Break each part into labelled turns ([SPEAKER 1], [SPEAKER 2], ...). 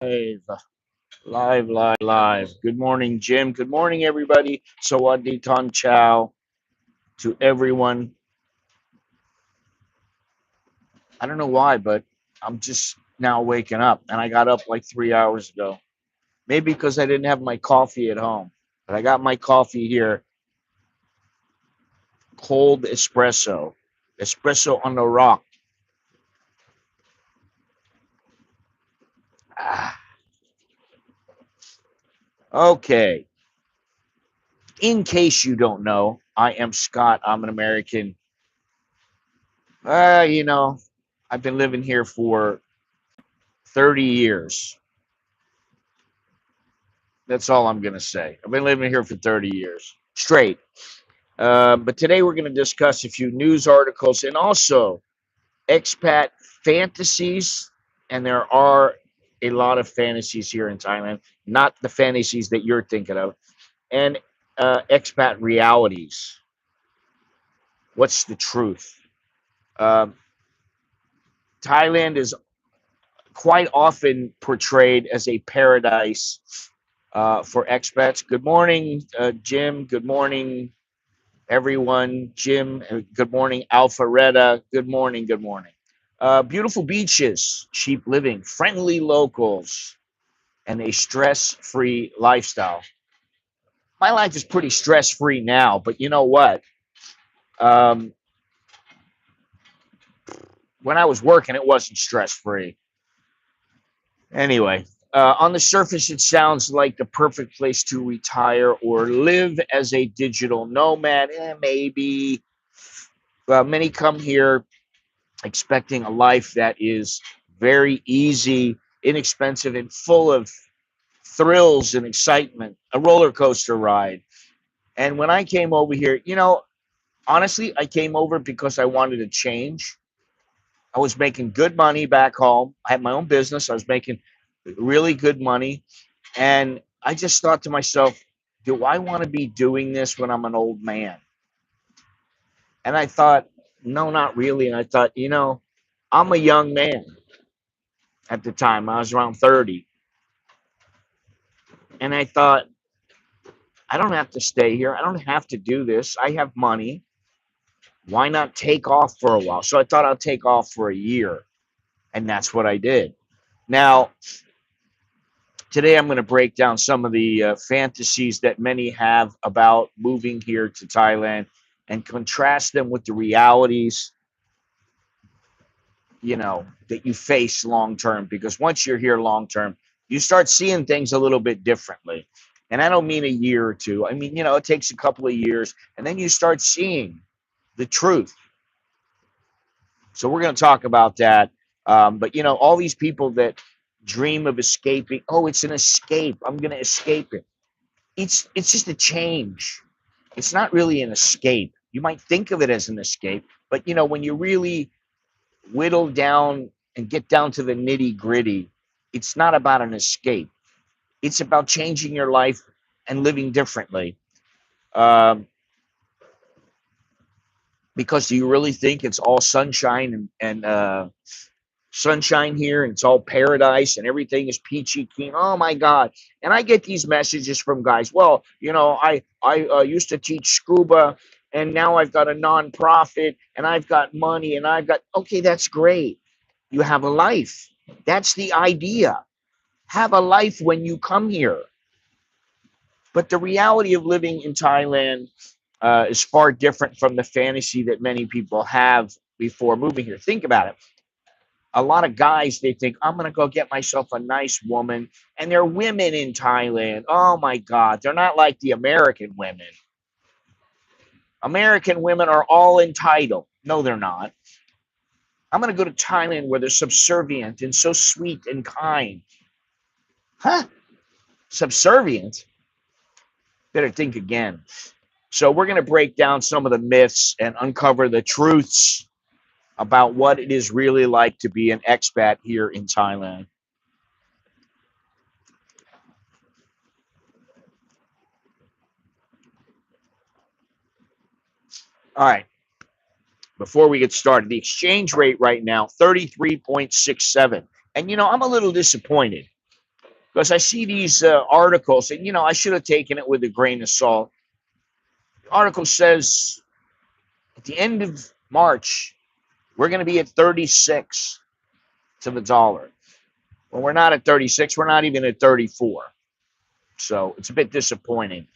[SPEAKER 1] Live, live. Good morning, Jim. Good morning, everybody. Sawadee Ton Chow to everyone. I don't know why, but I'm just now waking up, and I got up like 3 hours ago. Maybe because I didn't have my coffee at home, but I got my coffee here, cold espresso on the rock. Ah, okay. In case you don't know, I am Scott. I'm an American. Uh, you know, I've been living here for 30 years. That's all I'm going to say. I've been living here for 30 years straight. But today we're going to discuss a few news articles and also expat fantasies. And there are a lot of fantasies here in Thailand, not the fantasies that you're thinking of, and expat realities. What's the truth? Um, Thailand is quite often portrayed as a paradise for expats. Good morning, Jim. Good morning, everyone. Jim, good morning. Alpharetta, good morning. Good morning. Beautiful beaches, cheap living, friendly locals, and a stress free lifestyle. My life is pretty stress free now, but you know what? Um, when I was working, it wasn't stress free. Anyway, on the surface, it sounds like the perfect place to retire or live as a digital nomad. Maybe. Many come here expecting a life that is very easy, inexpensive, and full of thrills and excitement, a roller coaster ride. And when I came over here, honestly, I came over because I wanted to change. I was making good money back home. I had my own business. I was making really good money. And I just thought to myself, do I want to be doing this when I'm an old man? And I thought, no, not really. And I thought, I'm a young man at the time. I was around 30. And I thought, I don't have to stay here. I don't have to do this. I have money. Why not take off for a while? So I thought I'll take off for a year. And that's what I did. Now, today I'm going to break down some of the fantasies that many have about moving here to Thailand and contrast them with the realities, that you face long term. Because once you're here long term, you start seeing things a little bit differently. And I don't mean a year or two. I mean, it takes a couple of years, and then you start seeing the truth. So we're going to talk about that. But all these people that dream of escaping, oh, it's an escape. I'm going to escape it. It's just a change. It's not really an escape. You might think of it as an escape, but when you really whittle down and get down to the nitty gritty, it's not about an escape. It's about changing your life and living differently. Um, because do you really think it's all sunshine and sunshine here and it's all paradise and everything is peachy keen? Oh my God. And I get these messages from guys. Well, I used to teach scuba, and now I've got a nonprofit and I've got money and I've got, okay, that's great. You have a life. That's the idea. Have a life when you come here. But the reality of living in Thailand is far different from the fantasy that many people have before moving here. Think about it. A lot of guys, they think, I'm going to go get myself a nice woman. And they're women in Thailand. Oh my God. They're not like the American women. American women are all entitled. No, they're not. I'm going to go to Thailand where they're subservient and so sweet and kind. Huh? Subservient? Better think again. So we're going to break down some of the myths and uncover the truths about what it is really like to be an expat here in Thailand. All right. Before we get started, the exchange rate right now, 33.67. And I'm a little disappointed. because I see these articles, and I should have taken it with a grain of salt. The article says at the end of March, we're going to be at 36 to the dollar. Well, we're not at 36. We're not even at 34. So it's a bit disappointing.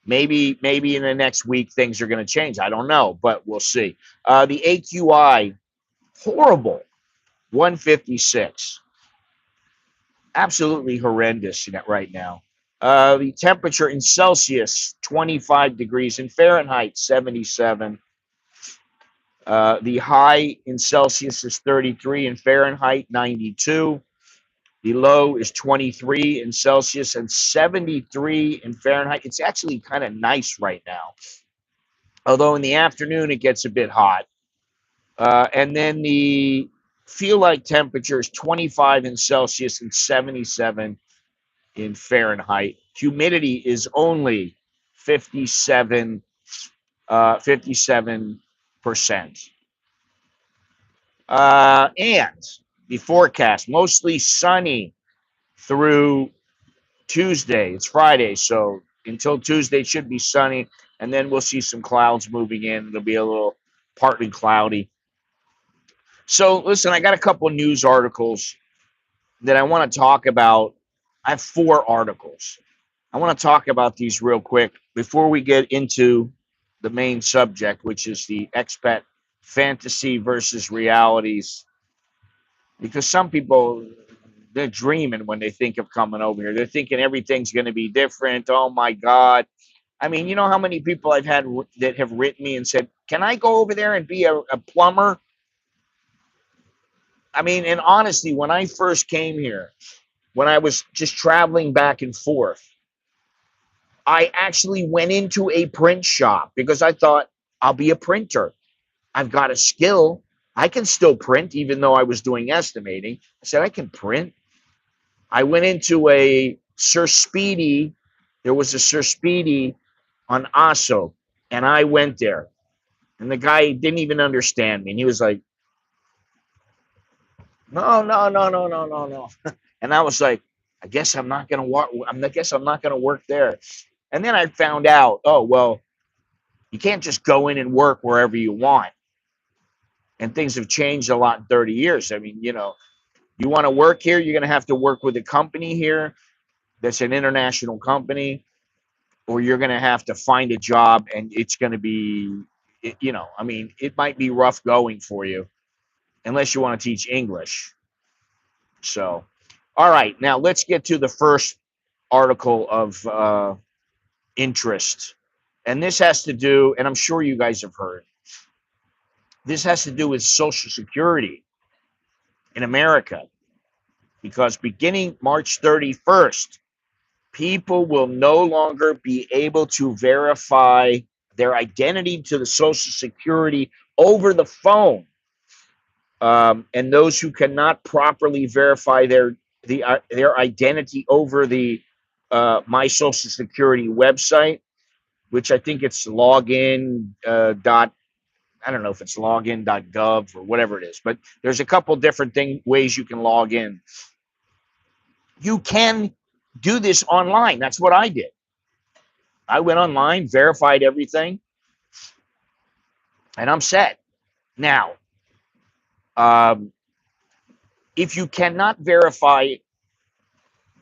[SPEAKER 1] Maybe in the next week things are going to change. I don't know, but we'll see. The AQI, horrible, 156. Absolutely horrendous right now. The temperature in Celsius, 25 degrees. In Fahrenheit, 77. The high in Celsius is 33. In Fahrenheit, 92. The low is 23 in Celsius and 73 in Fahrenheit. It's actually kind of nice right now. Although in the afternoon, it gets a bit hot. And then the feel like temperature is 25 in Celsius and 77 in Fahrenheit. Humidity is only 57%. And the forecast, mostly sunny through Tuesday. It's Friday, so until Tuesday, it should be sunny. And then we'll see some clouds moving in. It'll be a little partly cloudy. So listen, I got a couple of news articles that I want to talk about. I have 4 articles. I want to talk about these real quick before we get into the main subject, which is the expat fantasy versus realities. Because some people, they're dreaming when they think of coming over here. They're thinking everything's going to be different. Oh my God. I mean, you know how many people I've had that have written me and said, can I go over there and be a plumber? I mean, and honestly, when I first came here, when I was just traveling back and forth, I actually went into a print shop because I thought I'll be a printer. I've got a skill. I can still print, even though I was doing estimating. I said, I can print. I went into a Sir Speedy. There was a Sir Speedy on Aso, and I went there. And the guy didn't even understand me. And he was like, no, no, no, no, no, no, no. And I was like, I guess I'm not gonna work. I guess I'm not gonna work there. And then I found out, oh well, you can't just go in and work wherever you want. And things have changed a lot in 30 years. I mean, you want to work here, you're gonna have to work with a company here that's an international company, or you're gonna have to find a job, and it's gonna be, I mean, it might be rough going for you unless you want to teach English. So, all right, now let's get to the first article of interest. And this has to do, and I'm sure you guys have heard, this has to do with Social Security in America. Because beginning March 31st, people will no longer be able to verify their identity to the Social Security over the phone. And those who cannot properly verify their identity over the My Social Security website, which I think it's login dot. I don't know if it's login.gov or whatever it is, but there's a couple different ways you can log in. You can do this online. That's what I did. I went online, verified everything, and I'm set. Now, if you cannot verify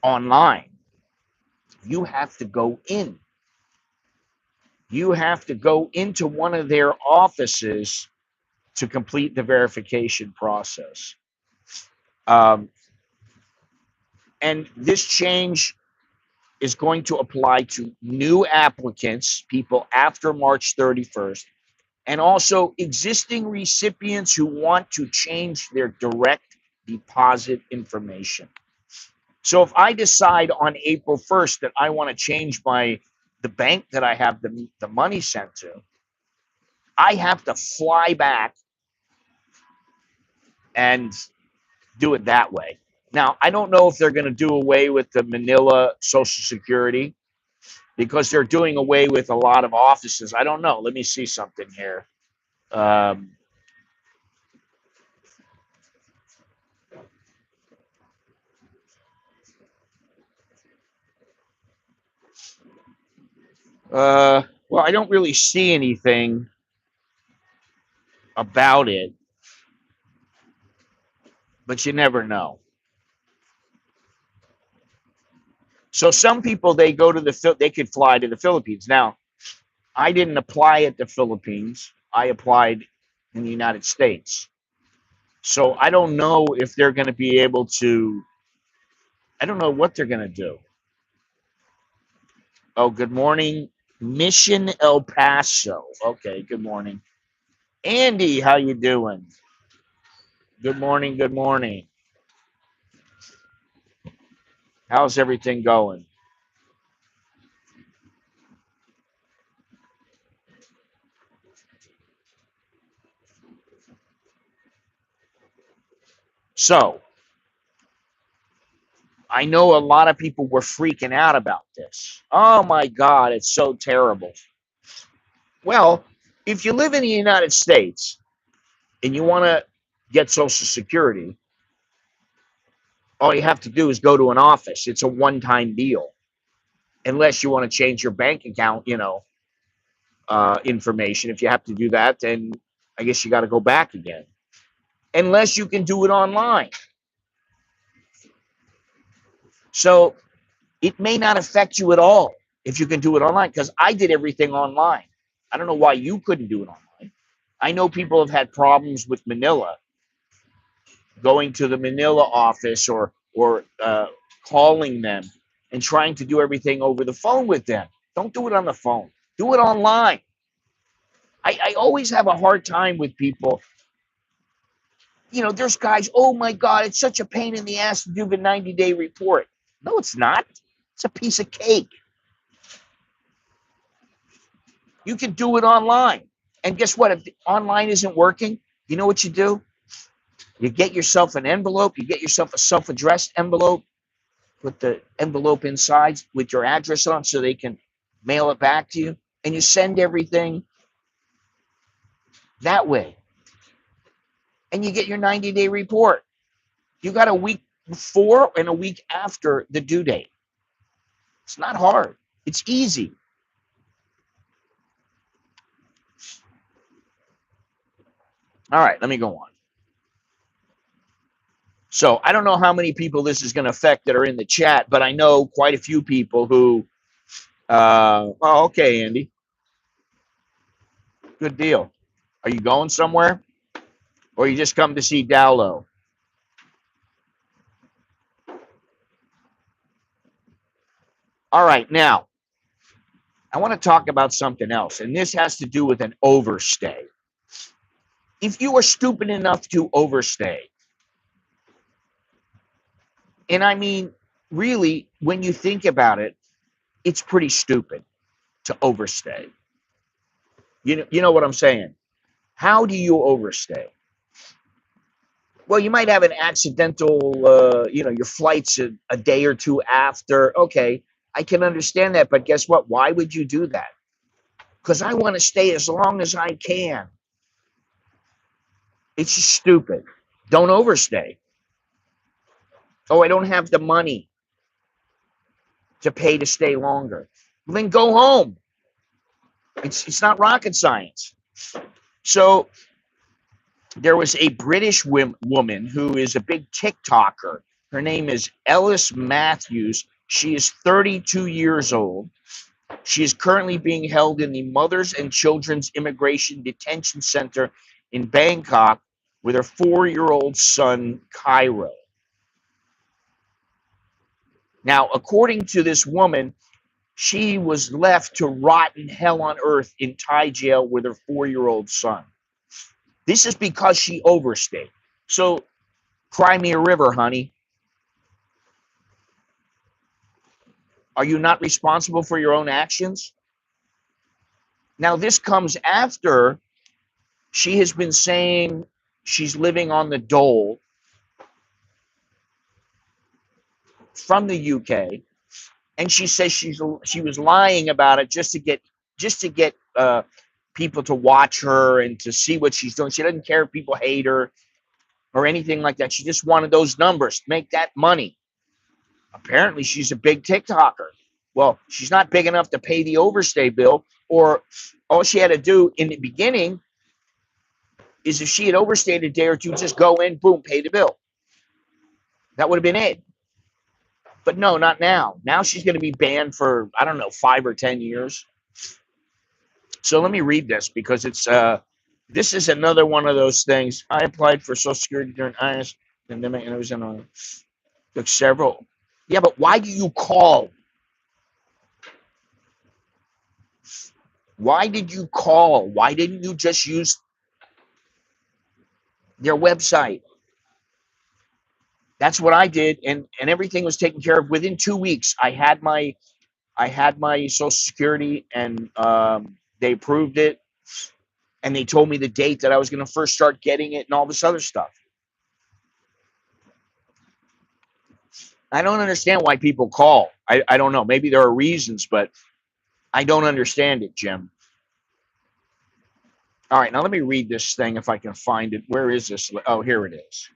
[SPEAKER 1] online, you have to go in. You have to go into one of their offices to complete the verification process. And this change is going to apply to new applicants, people after March 31st, and also existing recipients who want to change their direct deposit information. So if I decide on April 1st that I want to change the bank that I have the money sent to, I have to fly back and do it that way. Now, I don't know if they're going to do away with the Manila Social Security because they're doing away with a lot of offices. I don't know. Let me see something here. Well, I don't really see anything about it, but you never know. So some people, they go to they could fly to the Philippines. Now, I didn't apply at the Philippines. I applied in the United States. So I don't know if they're going to be able to. I don't know what they're going to do. Oh, good morning, Mission El Paso. Okay, good morning, Andy. How you doing? Good morning. Good morning. How's everything going? So I know a lot of people were freaking out about this. Oh my God, it's so terrible. Well, if you live in the United States and you want to get Social Security, all you have to do is go to an office. It's a one-time deal, unless you want to change your bank account, information. If you have to do that, then I guess you got to go back again. Unless you can do it online. So it may not affect you at all if you can do it online, because I did everything online. I don't know why you couldn't do it online. I know people have had problems with Manila, going to the Manila office or calling them and trying to do everything over the phone with them. Don't do it on the phone. Do it online. I always have a hard time with people. There's guys, oh my God, it's such a pain in the ass to do the 90-day report. No, it's not. It's a piece of cake. You can do it online. And guess what? If the online isn't working, you know what you do? You get yourself an envelope. You get yourself a self-addressed envelope. Put the envelope inside with your address on so they can mail it back to you. And you send everything that way. And you get your 90-day report. You got a week before and a week after the due date. It's not hard. It's easy. All right, let me go on. So I don't know how many people this is going to affect that are in the chat, but I know quite a few people who, oh, okay, Andy. Good deal. Are you going somewhere? Or you just come to see Dowlo? All right, now, I want to talk about something else, and this has to do with an overstay. If you are stupid enough to overstay, and I mean, really, when you think about it, it's pretty stupid to overstay. You know what I'm saying? How do you overstay? Well, you might have an accidental, your flight's a day or two after. Okay, I can understand that, but guess what? Why would you do that? Because I want to stay as long as I can. It's just stupid. Don't overstay. Oh, I don't have the money to pay to stay longer. Well, then go home. It's not rocket science. So there was a British woman who is a big TikToker. Her name is Ellis Matthews. She is 32 years old. She is currently being held in the Mothers and Children's Immigration Detention Center in Bangkok with her 4-year-old son, Cairo. Now, according to this woman, she was left to rot in hell on earth in Thai jail with her 4-year-old son. This is because she overstayed. So, cry me a river, honey. Are you not responsible for your own actions? Now, this comes after she has been saying she's living on the dole from the UK, and she says she was lying about it just to get people to watch her and to see what she's doing. She doesn't care if people hate her or anything like that. She just wanted those numbers to make that money. Apparently, she's a big TikToker. Well, she's not big enough to pay the overstay bill, or all she had to do in the beginning is if she had overstayed a day or two, just go in, boom, pay the bill. That would have been it. But no, not now. Now she's going to be banned for, I don't know, 5 or 10 years. So let me read this because this is another one of those things. I applied for Social Security during IS pandemic and I was in a, took several. Yeah, but why do you call? Why did you call? Why didn't you just use their website? That's what I did, and everything was taken care of within 2 weeks. I had my Social Security, and they approved it, and they told me the date that I was going to first start getting it, and all this other stuff. I don't understand why people call. I don't know. Maybe there are reasons, but I don't understand it, Jim. All right, now let me read this thing if I can find it. Where is this? Oh, here it is.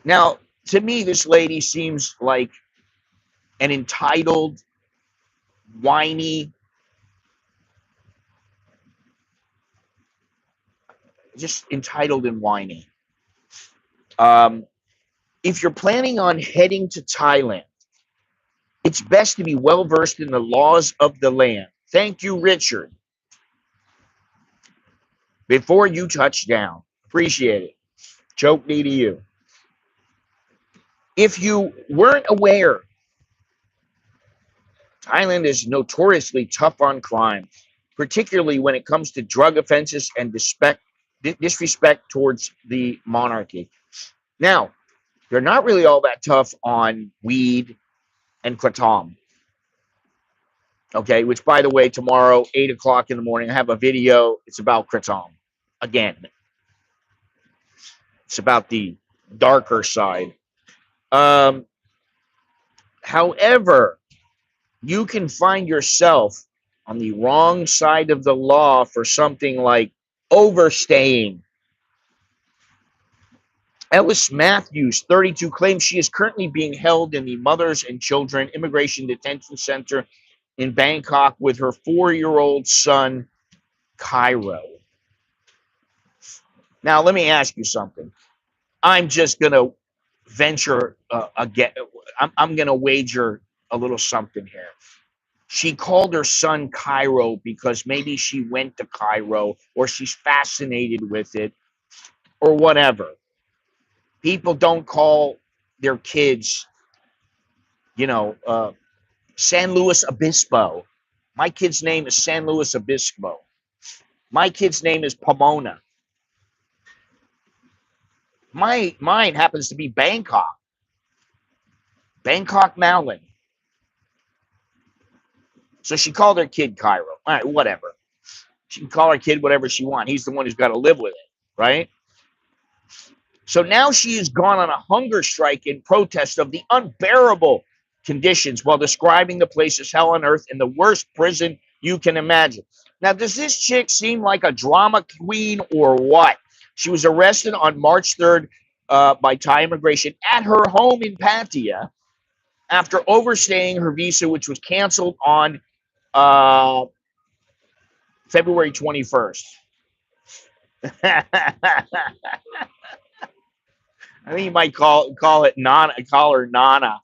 [SPEAKER 1] Now, to me, this lady seems like an entitled, whiny, just entitled and whiny. If you're planning on heading to Thailand, it's best to be well versed in the laws of the land. Thank you, Richard. Before you touch down. Appreciate it. Choke knee to you. If you weren't aware, Thailand is notoriously tough on crime, particularly when it comes to drug offenses and disrespect towards the monarchy. Now, they're not really all that tough on weed and kratom. Okay, which, by the way, tomorrow, 8 o'clock in the morning, I have a video. It's about kratom. Again, it's about the darker side. However, you can find yourself on the wrong side of the law for something like overstaying. Ellis Matthews, 32, claims she is currently being held in the Mothers and Children Immigration Detention Center in Bangkok with her 4-year-old son, Cairo. Now, let me ask you something. I'm just going to venture again. I'm going to wager a little something here. She called her son Cairo because maybe she went to Cairo or she's fascinated with it or whatever. People don't call their kids, San Luis Obispo. My kid's name is San Luis Obispo. My kid's name is Pomona. Mine happens to be Bangkok. Bangkok Malin. So she called her kid Cairo. All right, whatever. She can call her kid whatever she wants. He's the one who's got to live with it, right? So now she has gone on a hunger strike in protest of the unbearable conditions while describing the place as hell on earth and the worst prison you can imagine. Now, does this chick seem like a drama queen or what? She was arrested on March 3rd by Thai immigration at her home in Pattaya after overstaying her visa, which was canceled on February 21st. I think you might call it Nana. Call her Nana.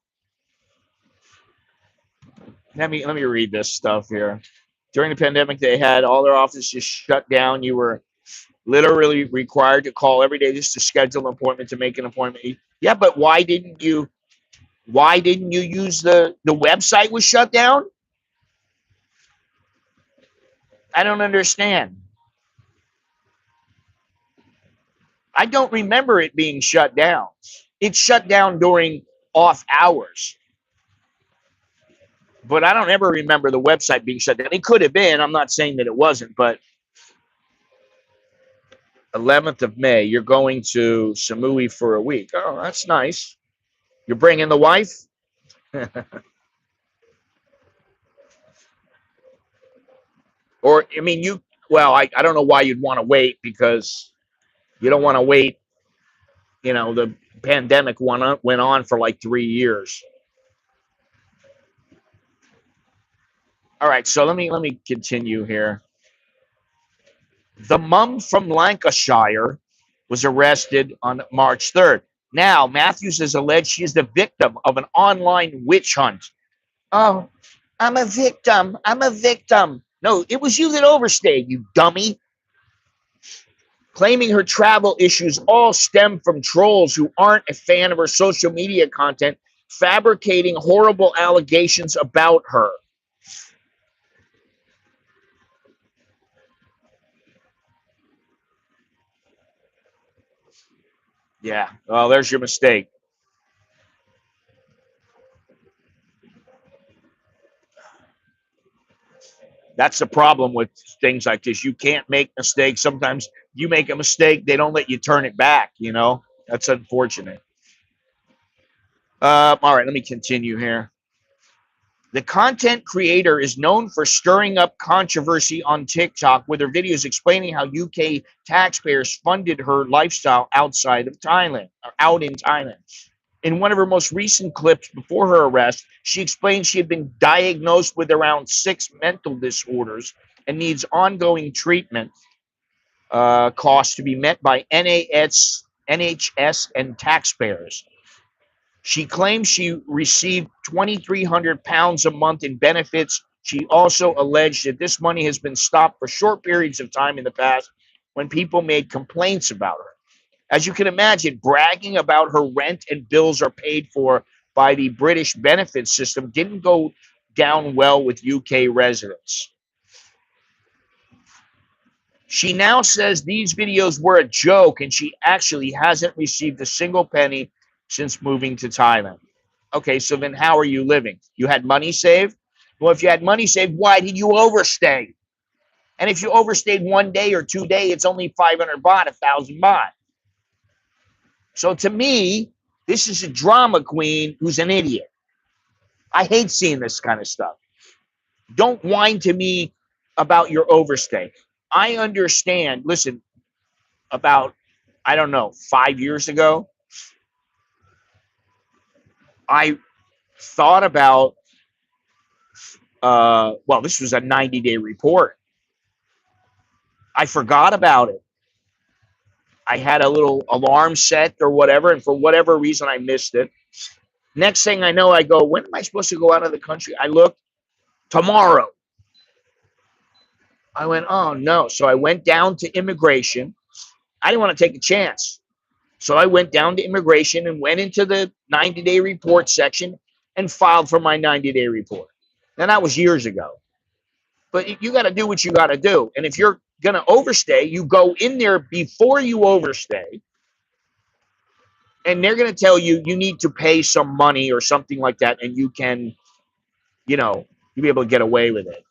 [SPEAKER 1] Let me read this stuff here. During the pandemic, they had all their offices shut down. You were literally required to call every day just to schedule an appointment, to make an appointment. Yeah, but why didn't you use the website was shut down? I don't understand. I don't remember it being shut down. It's shut down during off hours. But I don't ever remember the website being shut down. It could have been. I'm not saying that it wasn't, but 11th of May, you're going to Samui for a week. Oh, that's nice. You're bringing the wife? Or, I mean, I don't know why you'd want to wait, because you don't want to wait. The pandemic went on for like 3 years. All right, so let me continue here. The mum from Lancashire was arrested on March 3rd. Now, Matthews has alleged she is the victim of an online witch hunt. Oh, I'm a victim. I'm a victim. No, it was you that overstayed, you dummy. Claiming her travel issues all stem from trolls who aren't a fan of her social media content, fabricating horrible allegations about her. Yeah, well, there's your mistake. That's the problem with things like this. You can't make mistakes. Sometimes you make a mistake, they don't let you turn it back, you know? That's unfortunate. All right, let me continue here. The content creator is known for stirring up controversy on TikTok with her videos explaining how UK taxpayers funded her lifestyle outside of Thailand, or out in Thailand. In one of her most recent clips before her arrest, she explained she had been diagnosed with around 6 mental disorders and needs ongoing treatment costs to be met by NHS and taxpayers. She claims she received £2,300 a month in benefits. She also alleged that this money has been stopped for short periods of time in the past when people made complaints about her. As you can imagine, bragging about her rent and bills are paid for by the British benefit system didn't go down well with UK residents. She now says these videos were a joke and she actually hasn't received a single penny since moving to Thailand. Okay, so then how are you living? You had money saved? Well, if you had money saved, why did you overstay? And if you overstayed 1 day or 2 days, it's only 500 baht, 1,000 baht. So to me, this is a drama queen who's an idiot. I hate seeing this kind of stuff. Don't whine to me about your overstay. I understand. Listen, about, I don't know, 5 years ago, I thought about, well, this was a 90-day report. I forgot about it. I had a little alarm set or whatever, and for whatever reason, I missed it. Next thing I know, I go, when am I supposed to go out of the country? I looked, tomorrow. I went, oh no. So I went down to immigration. I didn't want to take a chance. So I went down to immigration and went into the 90-day report section and filed for my 90-day report. Now, that was years ago. But you got to do what you got to do. And if you're going to overstay, you go in there before you overstay. And they're going to tell you you need to pay some money or something like that. And you can, you'll be able to get away with it.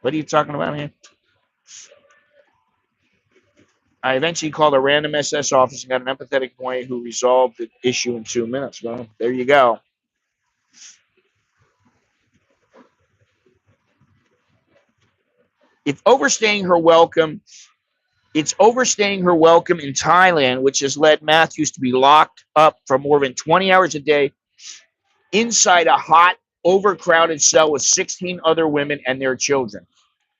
[SPEAKER 1] What are you talking about here? I eventually called a random SS office and got an empathetic boy who resolved the issue in 2 minutes. Well, there you go. It's overstaying her welcome in Thailand, which has led Matthews to be locked up for more than 20 hours a day inside a hot, overcrowded cell with 16 other women and their children.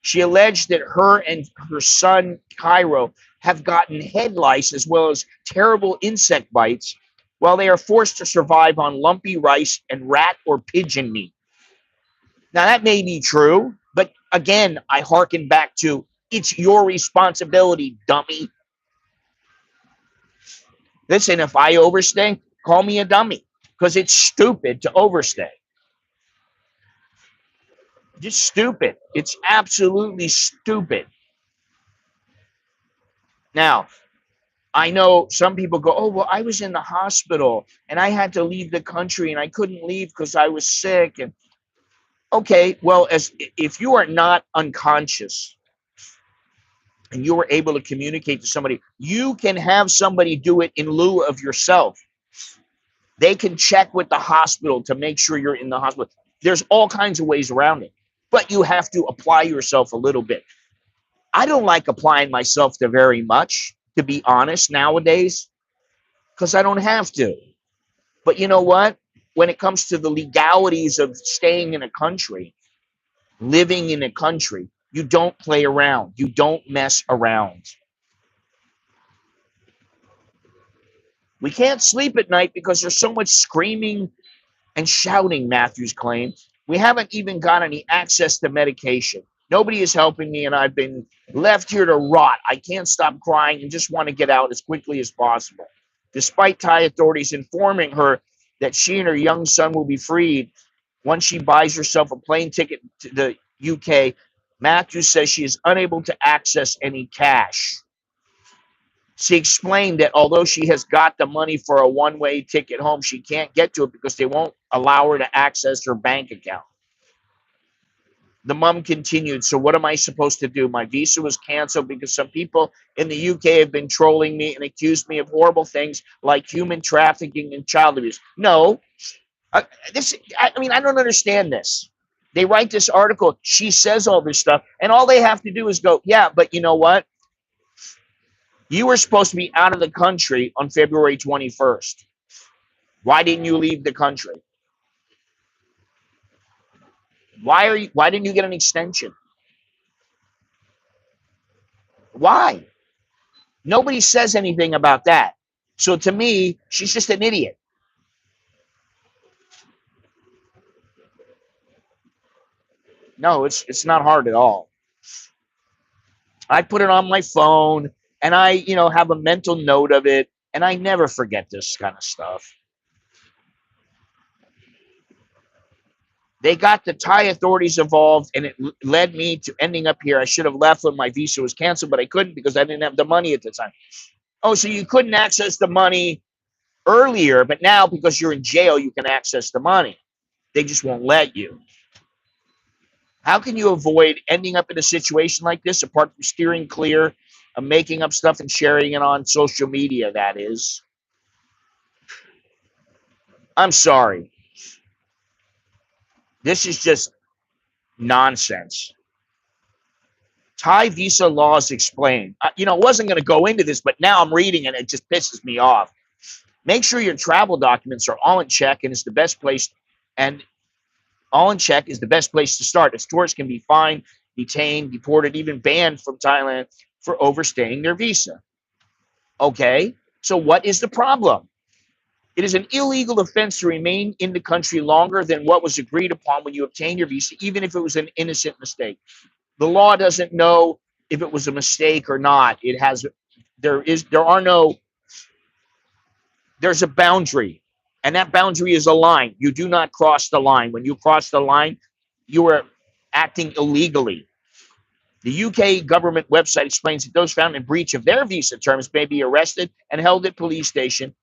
[SPEAKER 1] She alleged that her and her son, Cairo, have gotten head lice as well as terrible insect bites while they are forced to survive on lumpy rice and rat or pigeon meat. Now, that may be true, but again, I hearken back to it's your responsibility, dummy. Listen, if I overstay, call me a dummy because it's stupid to overstay. Just stupid. It's absolutely stupid. Now, I know some people go, oh, well, I was in the hospital and I had to leave the country and I couldn't leave because I was sick. And okay, well, if you are not unconscious and you were able to communicate to somebody, you can have somebody do it in lieu of yourself. They can check with the hospital to make sure you're in the hospital. There's all kinds of ways around it, but you have to apply yourself a little bit. I don't like applying myself to very much, to be honest, nowadays, because I don't have to. But you know what? when it comes to the legalities of staying in a country, living in a country, you don't play around. You don't mess around. We can't sleep at night because there's so much screaming and shouting, Matthews claimed. We haven't even got any access to medication. Nobody is helping me, and I've been left here to rot. I can't stop crying and just want to get out as quickly as possible. Despite Thai authorities informing her that she and her young son will be freed once she buys herself a plane ticket to the UK, Matthews says she is unable to access any cash. She explained that although she has got the money for a one-way ticket home, she can't get to it because they won't allow her to access her bank account. The mom continued, so what am I supposed to do? My visa was canceled because some people in the UK have been trolling me and accused me of horrible things like human trafficking and child abuse. No, I mean, I don't understand this. They write this article, she says all this stuff, and all they have to do is go, yeah, but you know what? You were supposed to be out of the country on February 21st. Why didn't you leave the country? Why didn't you get an extension? Why? Nobody says anything about that. So to me, she's just an idiot. No, it's not hard at all. I put it on my phone and I, have a mental note of it, and I never forget this kind of stuff. They got the Thai authorities involved, and it led me to ending up here. I should have left when my visa was canceled, but I couldn't because I didn't have the money at the time. Oh, so you couldn't access the money earlier, but now because you're in jail, you can access the money. They just won't let you. How can you avoid ending up in a situation like this apart from steering clear of making up stuff and sharing it on social media, that is? I'm sorry. This is just nonsense. Thai visa laws explain. I wasn't going to go into this, but now I'm reading it and it just pisses me off. Make sure your travel documents are all in check, and it's the best place. And all in check is the best place to start, as tourists can be fined, detained, deported, even banned from Thailand for overstaying their visa. Okay, so what is the problem? It is an illegal offense to remain in the country longer than what was agreed upon when you obtain your visa, even if it was an innocent mistake. The law doesn't know if it was a mistake or not. There's a boundary, and that boundary is a line. You do not cross the line. When you cross the line, you are acting illegally. The UK government website explains that those found in breach of their visa terms may be arrested and held at police station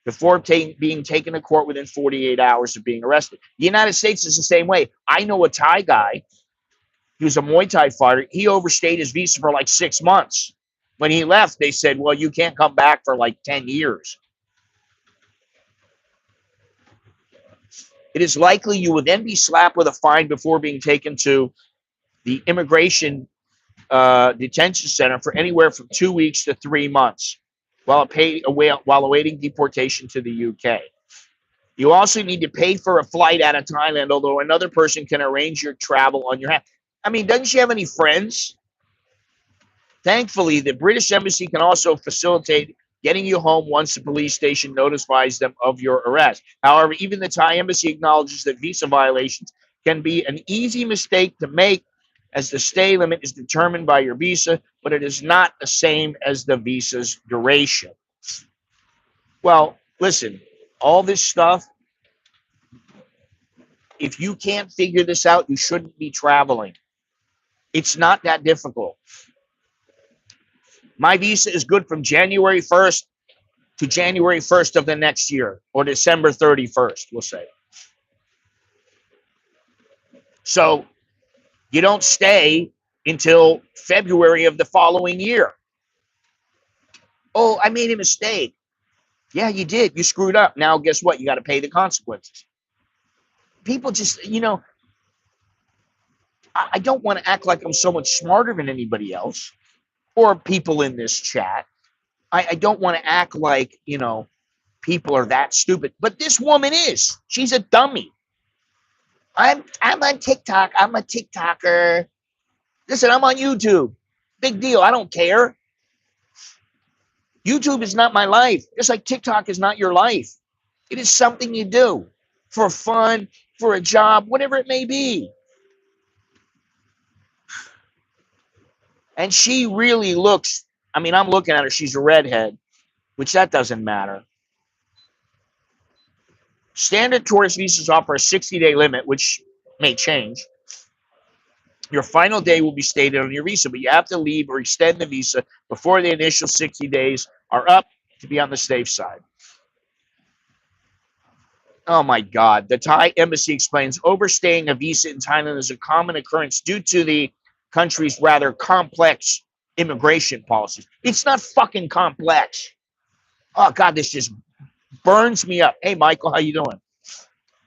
[SPEAKER 1] before being taken to court within 48 hours of being arrested. The United States is the same way. I know a Thai guy. He was a Muay Thai fighter. He overstayed his visa for like 6 months. When he left, they said, well, you can't come back for like 10 years. It is likely you will then be slapped with a fine before being taken to the immigration detention center for anywhere from 2 weeks to 3 months while awaiting deportation to the UK. You also need to pay for a flight out of Thailand, although another person can arrange your travel on your behalf. I mean, doesn't she have any friends? Thankfully, the British Embassy can also facilitate getting you home once the police station notifies them of your arrest. However, even the Thai Embassy acknowledges that visa violations can be an easy mistake to make, as the stay limit is determined by your visa, but it is not the same as the visa's duration. Well, listen, all this stuff, if you can't figure this out, you shouldn't be traveling. It's not that difficult. My visa is good from January 1st to January 1st of the next year, or December 31st, we'll say. So you don't stay until February of the following year. Oh, I made a mistake. Yeah, you did. You screwed up. Now, guess what? You got to pay the consequences. People just, I don't want to act like I'm so much smarter than anybody else or people in this chat. I don't want to act like, people are that stupid. But this woman is. She's a dummy. I'm on TikTok. I'm a TikToker. Listen, I'm on YouTube. Big deal. I don't care. YouTube is not my life. Just like TikTok is not your life. It is something you do for fun, for a job, whatever it may be. And she really looks, I mean, I'm looking at her. She's a redhead, which that doesn't matter. Standard tourist visas offer a 60-day limit, which may change. Your final day will be stated on your visa, but you have to leave or extend the visa before the initial 60 days are up to be on the safe side. Oh my God. The Thai embassy explains overstaying a visa in Thailand is a common occurrence due to the country's rather complex immigration policies. It's not fucking complex. Oh God, this just burns me up. Hey, Michael, how you doing?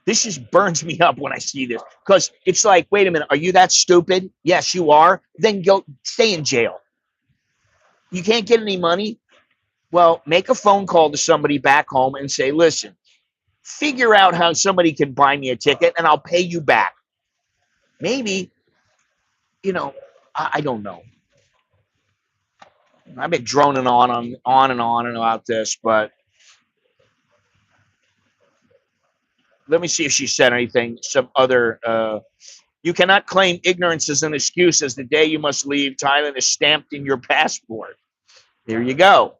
[SPEAKER 1] This just burns me up when I see this because it's like, wait a minute, are you that stupid? Yes, you are. Then go stay in jail. You can't get any money? Well, make a phone call to somebody back home and say, listen, figure out how somebody can buy me a ticket and I'll pay you back. Maybe, I don't know. I've been droning on and about this, but let me see if she said anything. Some other, you cannot claim ignorance as an excuse as the day you must leave Thailand is stamped in your passport. There you go.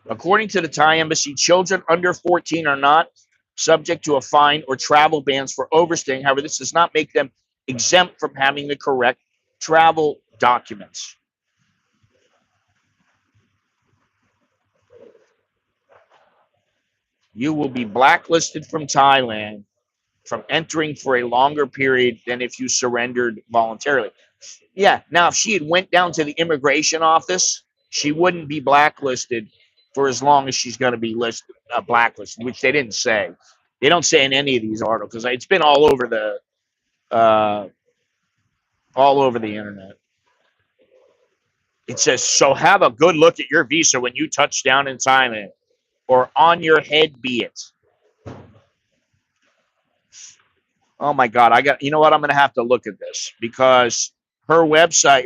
[SPEAKER 1] According to the Thai embassy, children under 14 are not subject to a fine or travel bans for overstaying. However, this does not make them exempt from having the correct travel documents. You will be blacklisted from Thailand from entering for a longer period than if you surrendered voluntarily. Yeah, now if she had went down to the immigration office, she wouldn't be blacklisted for as long as she's going to be blacklisted, which they didn't say. They don't say in any of these articles. It's been all over the internet. It says, so have a good look at your visa when you touch down in Thailand, or on your head be it. Oh my God, you know what? I'm going to have to look at this because her website,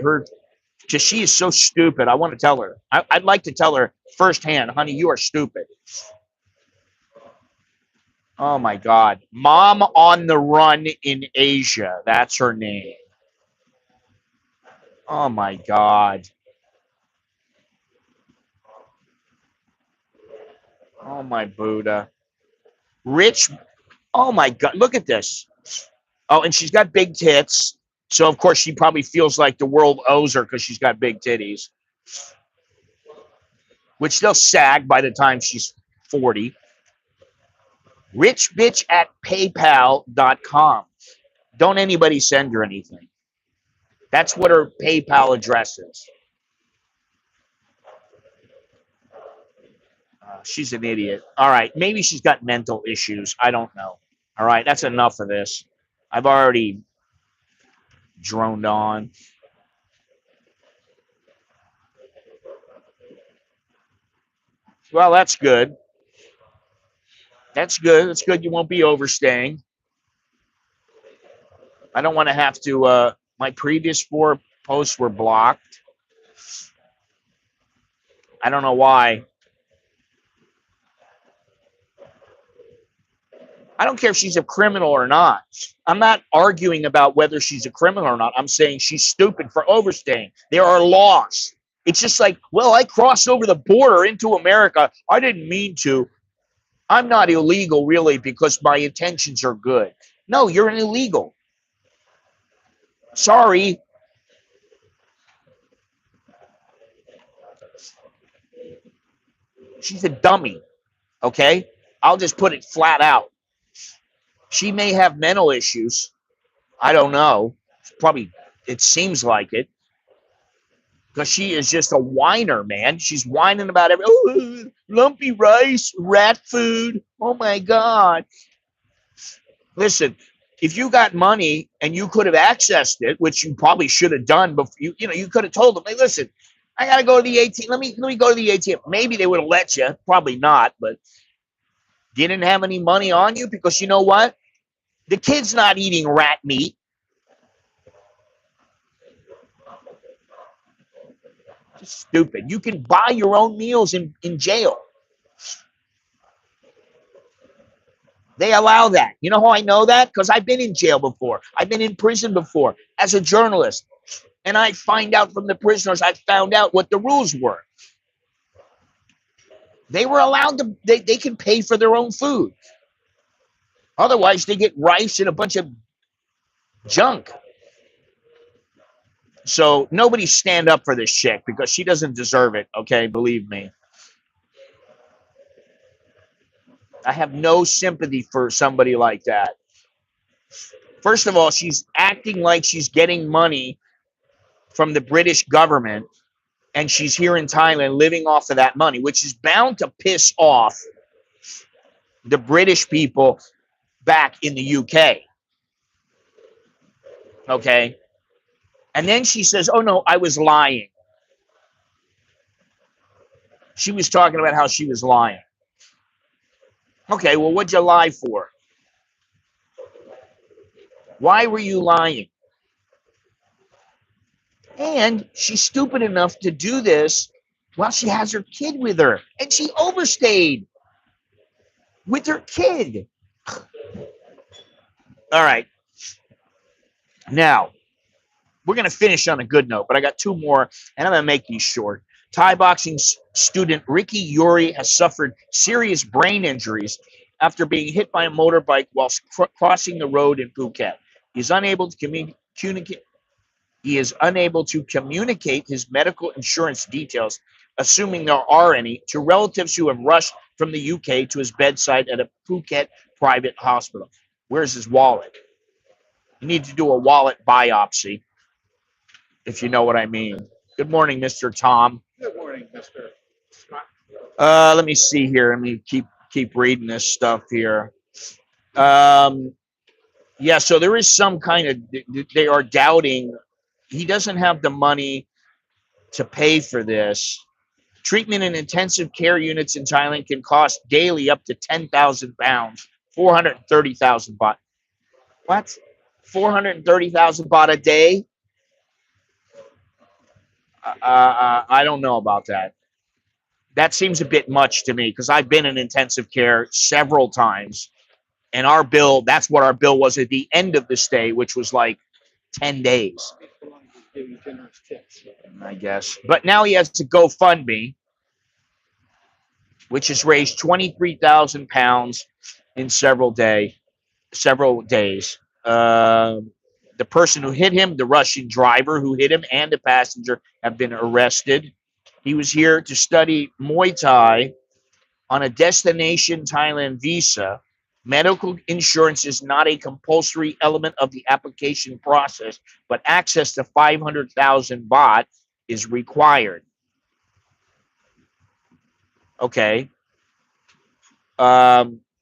[SPEAKER 1] because she is so stupid. I want to tell her. I'd like to tell her firsthand, honey, you are stupid. Oh my God. Mom on the Run in Asia. That's her name. Oh my God. Oh my Buddha. Rich. Oh my God. Look at this. Oh, and she's got big tits. So, of course, she probably feels like the world owes her because she's got big titties, which they'll sag by the time she's 40. Rich bitch at PayPal.com. Don't anybody send her anything. That's what her PayPal address is. She's an idiot. All right. Maybe she's got mental issues. I don't know. All right. That's enough of this. I've already droned on. Well, that's good. That's good. That's good. You won't be overstaying. I don't want to have to. My previous 4 posts were blocked. I don't know why. I don't care if she's a criminal or not. I'm not arguing about whether she's a criminal or not. I'm saying she's stupid for overstaying. There are laws. It's just like, well, I crossed over the border into America. I didn't mean to. I'm not illegal, really, because my intentions are good. No, you're an illegal. Sorry. She's a dummy. Okay? I'll just put it flat out. She may have mental issues. I don't know. Probably, it seems like it. Because she is just a whiner, man. She's whining about lumpy rice, rat food. Oh my God. Listen, if you got money and you could have accessed it, which you probably should have done before, you could have told them, hey, listen, I gotta go to the ATM. Let me go to the ATM. Maybe they would have let you. Probably not, but didn't have any money on you because you know what? The kid's not eating rat meat. Just stupid. You can buy your own meals in jail. They allow that. You know how I know that? Because I've been in jail before. I've been in prison before as a journalist. And I find out from the prisoners, I found out what the rules were. They were allowed to, they can pay for their own food. Otherwise, they get rice and a bunch of junk. So nobody stand up for this chick because she doesn't deserve it. Okay, believe me. I have no sympathy for somebody like that. First of all, she's acting like she's getting money from the British government, and she's here in Thailand living off of that money, which is bound to piss off the British people back in the UK. Okay. And then she says, oh no, I was lying. She was talking about how she was lying. Okay, well, what'd you lie for? Why were you lying? And she's stupid enough to do this while she has her kid with her. And she overstayed with her kid. All right. Now, we're going to finish on a good note, but I got two more, and I'm going to make these short. Thai boxing student Ricky Yuri has suffered serious brain injuries after being hit by a motorbike while crossing the road in Phuket. He's unable to communicate. He is unable to communicate his medical insurance details, assuming there are any, to relatives who have rushed from the UK to his bedside at a Phuket private hospital. Where's his wallet? You need to do a wallet biopsy, if you know what I mean. Good morning, Mr. Tom.
[SPEAKER 2] Good morning, Mr. Scott.
[SPEAKER 1] Let me see here. Let me keep reading this stuff here. Yeah, so there is some kind of, they are doubting he doesn't have the money to pay for this. Treatment in intensive care units in Thailand can cost daily up to 10,000 pounds, 430,000 baht. What? 430,000 baht a day? I don't know about that. That seems a bit much to me because I've been in intensive care several times. And our bill, that's what our bill was at the end of the stay, which was like 10 days. I guess. But now he has to GoFundMe, which has raised 23,000 pounds in several days. The person who hit him, the Russian driver who hit him, and the passenger have been arrested. He was here to study Muay Thai on a destination Thailand visa. Medical insurance is not a compulsory element of the application process, but access to 500,000 baht is required. Okay. 13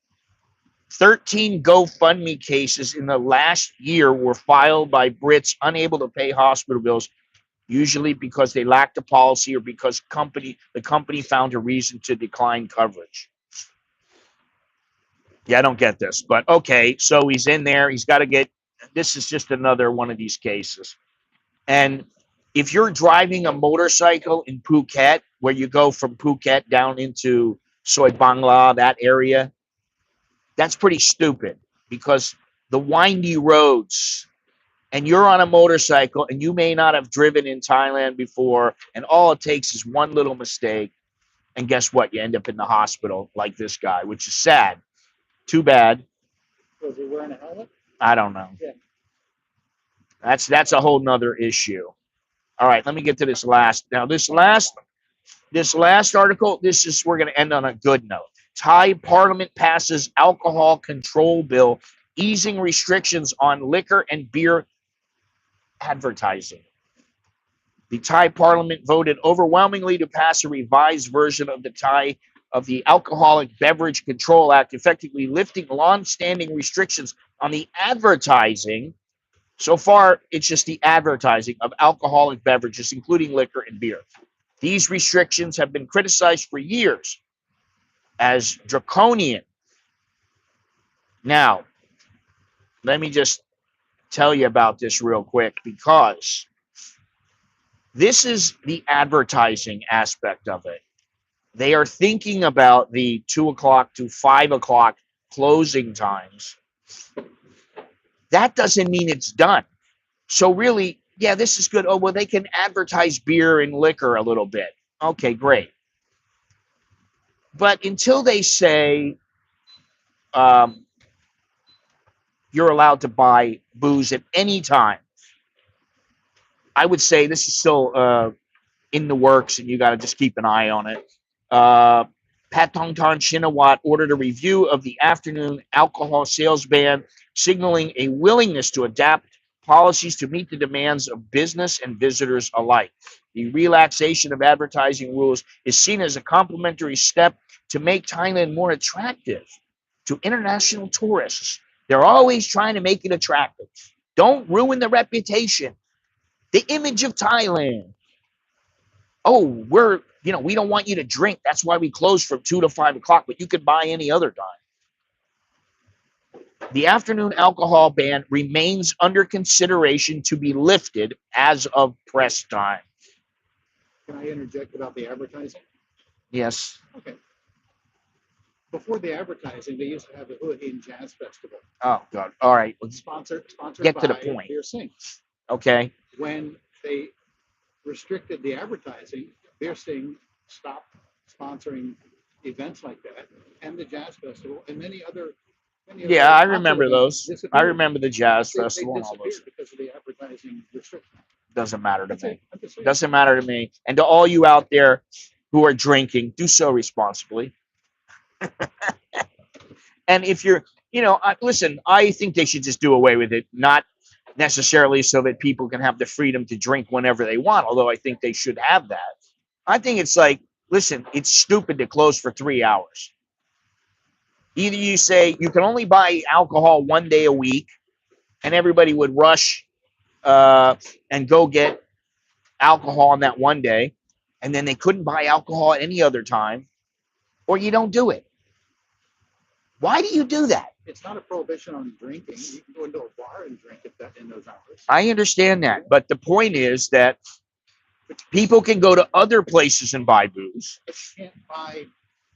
[SPEAKER 1] GoFundMe cases in the last year were filed by Brits unable to pay hospital bills, usually because they lacked a policy or because the company found a reason to decline coverage. Yeah, I don't get this, but okay, so he's in there. He's got to get, this is just another one of these cases. And if you're driving a motorcycle in Phuket, where you go from Phuket down into Soi Bangla, that area, that's pretty stupid because the windy roads, and you're on a motorcycle and you may not have driven in Thailand before, and all it takes is one little mistake, and guess what? You end up in the hospital like this guy, which is sad. Too bad.
[SPEAKER 2] Was he wearing a helmet?
[SPEAKER 1] I don't know.
[SPEAKER 2] Yeah.
[SPEAKER 1] That's a whole nother issue. All right, let me get to this last. Now, this last article, we're going to end on a good note. Thai Parliament passes alcohol control bill, easing restrictions on liquor and beer advertising. The Thai Parliament voted overwhelmingly to pass a revised version of the Alcoholic Beverage Control Act, effectively lifting long-standing restrictions on the advertising. So far, it's just the advertising of alcoholic beverages, including liquor and beer. These restrictions have been criticized for years as draconian. Now, let me just tell you about this real quick, because this is the advertising aspect of it. They are thinking about the 2 o'clock to 5 o'clock closing times. That doesn't mean it's done. So really, yeah, this is good. Oh, well, they can advertise beer and liquor a little bit. Okay, great. But until they say you're allowed to buy booze at any time, I would say this is still in the works, and you got to just keep an eye on it. Patongtan Shinawat ordered a review of the afternoon alcohol sales ban, signaling a willingness to adapt policies to meet the demands of business and visitors alike. The relaxation of advertising rules is seen as a complementary step to make Thailand more attractive to international tourists. They're always trying to make it attractive. Don't ruin the reputation, the image of Thailand. Oh, we don't want you to drink. That's why we close from 2 to 5 o'clock, but you could buy any other time. The afternoon alcohol ban remains under consideration to be lifted as of press time.
[SPEAKER 2] Can I interject about the advertising?
[SPEAKER 1] Yes.
[SPEAKER 2] Okay. Before the advertising, they used to have the Hua Hin Jazz Festival.
[SPEAKER 1] Oh, God. All right.
[SPEAKER 2] Sponsored
[SPEAKER 1] Get to the
[SPEAKER 2] by
[SPEAKER 1] point.
[SPEAKER 2] Beason.
[SPEAKER 1] Okay.
[SPEAKER 2] When they restricted the advertising, Beason stopped sponsoring events like that, and the Jazz Festival, and many other.
[SPEAKER 1] Yeah, I remember those. I remember the Jazz
[SPEAKER 2] They
[SPEAKER 1] Festival and all those.
[SPEAKER 2] disappeared because of the advertising restriction.
[SPEAKER 1] Doesn't matter to
[SPEAKER 2] That's
[SPEAKER 1] me.
[SPEAKER 2] it. I'm just saying.
[SPEAKER 1] Doesn't matter to me. And to all you out there who are drinking, do so responsibly. And if you're, listen, I think they should just do away with it, not necessarily so that people can have the freedom to drink whenever they want, although I think they should have that. I think it's like, listen, it's stupid to close for 3 hours. Either you say you can only buy alcohol 1 day a week, and everybody would rush and go get alcohol on that 1 day, and then they couldn't buy alcohol at any other time, or you don't do it. Why do you do that?
[SPEAKER 2] It's not a prohibition on drinking. You can go into a bar and drink in those hours.
[SPEAKER 1] I understand that, but the point is that people can go to other places and buy booze.
[SPEAKER 2] But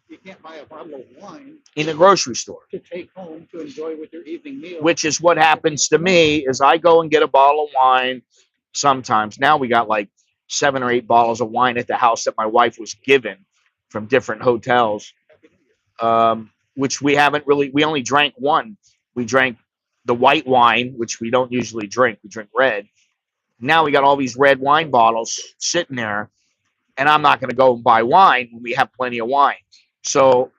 [SPEAKER 2] you can't buy a bottle of wine
[SPEAKER 1] in a grocery store
[SPEAKER 2] to take home to enjoy with your evening meal.
[SPEAKER 1] Which is what happens to me is I go and get a bottle of wine sometimes. Now we got like 7 or 8 bottles of wine at the house that my wife was given from different hotels, which we only drank one. We drank the white wine, which we don't usually drink. We drink red. Now we got all these red wine bottles sitting there, and I'm not going to go and buy wine when we have plenty of wine. So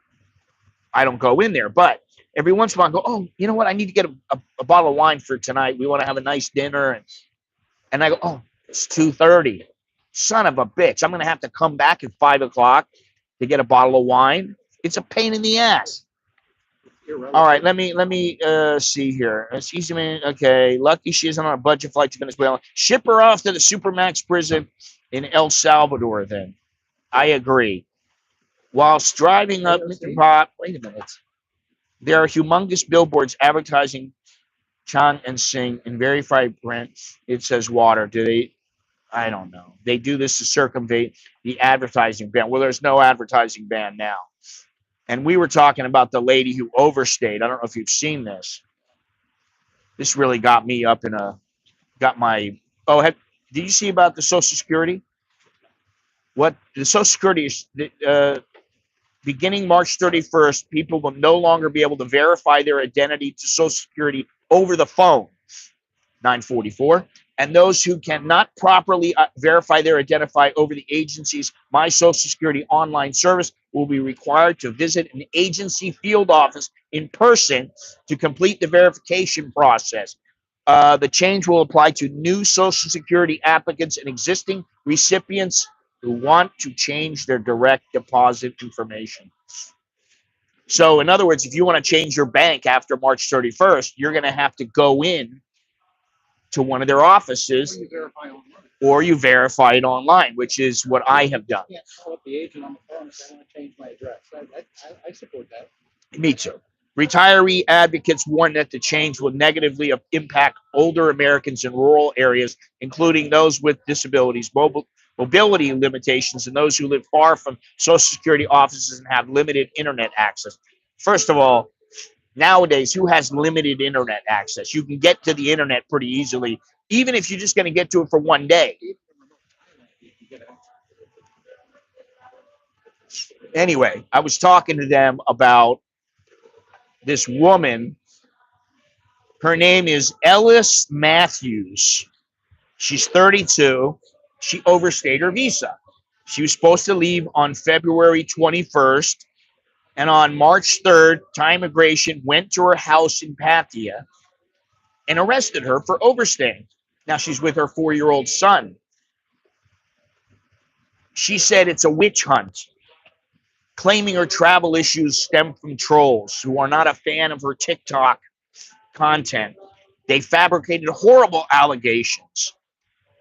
[SPEAKER 1] I don't go in there. But every once in a while I go, oh, you know what? I need to get a bottle of wine for tonight. We want to have a nice dinner. And I go, oh, it's 2:30. Son of a bitch. I'm going to have to come back at 5 o'clock to get a bottle of wine. It's a pain in the ass. All right, let me see here. It's easy, man. Okay, lucky she isn't on a budget flight to Venezuela. Ship her off to the Supermax prison in El Salvador. Then, I agree. Whilst driving up, Mr. Pop. Wait a minute. There are humongous billboards advertising Chang and Sing in very vibrant. It says water. Do they? I don't know. They do this to circumvent the advertising ban. Well, there's no advertising ban now. And we were talking about the lady who overstayed. I don't know if you've seen this. This really got me up in did you see about the Social Security? What the Social Security is, beginning March 31st, people will no longer be able to verify their identity to Social Security over the phone. 944. And those who cannot properly verify their identity over the agency's My Social Security online service will be required to visit an agency field office in person to complete the verification process. The change will apply to new Social Security applicants and existing recipients who want to change their direct deposit information. So, in other words, if you want to change your bank after March 31st, you're going to have to go in to one of their offices.
[SPEAKER 2] You verify online.
[SPEAKER 1] or you verify it online, which is what I have done.
[SPEAKER 2] Yeah, call up the agent on the phone and say, I want to change my address. I support that.
[SPEAKER 1] Me too. Retiree advocates warn that the change will negatively impact older Americans in rural areas, including those with disabilities, mobility limitations, and those who live far from Social Security offices and have limited internet access. First of all, nowadays, who has limited internet access? You can get to the internet pretty easily, even if you're just going to get to it for one day. Anyway, I was talking to them about this woman. Her name is Ellis Matthews. She's 32. She overstayed her visa. She was supposed to leave on February 21st. And on March 3rd, Thai immigration went to her house in Pattaya and arrested her for overstaying. Now she's with her 4-year-old son. She said it's a witch hunt, claiming her travel issues stem from trolls who are not a fan of her TikTok content. They fabricated horrible allegations.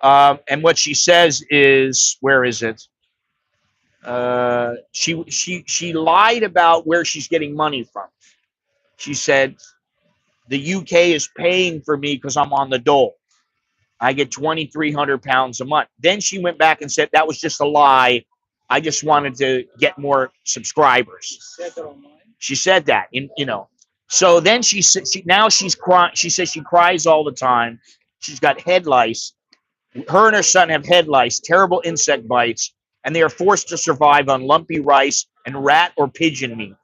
[SPEAKER 1] And what she says is, where is it? She lied about where she's getting money from. She said the UK is paying for me because I'm on the dole. I get 2,300 pounds a month. Then she went back and said that was just a lie. I just wanted to get more subscribers. She said that, So then she now she's crying. She says she cries all the time. She's got head lice. Her and her son have head lice, terrible insect bites, and they are forced to survive on lumpy rice and rat or pigeon meat.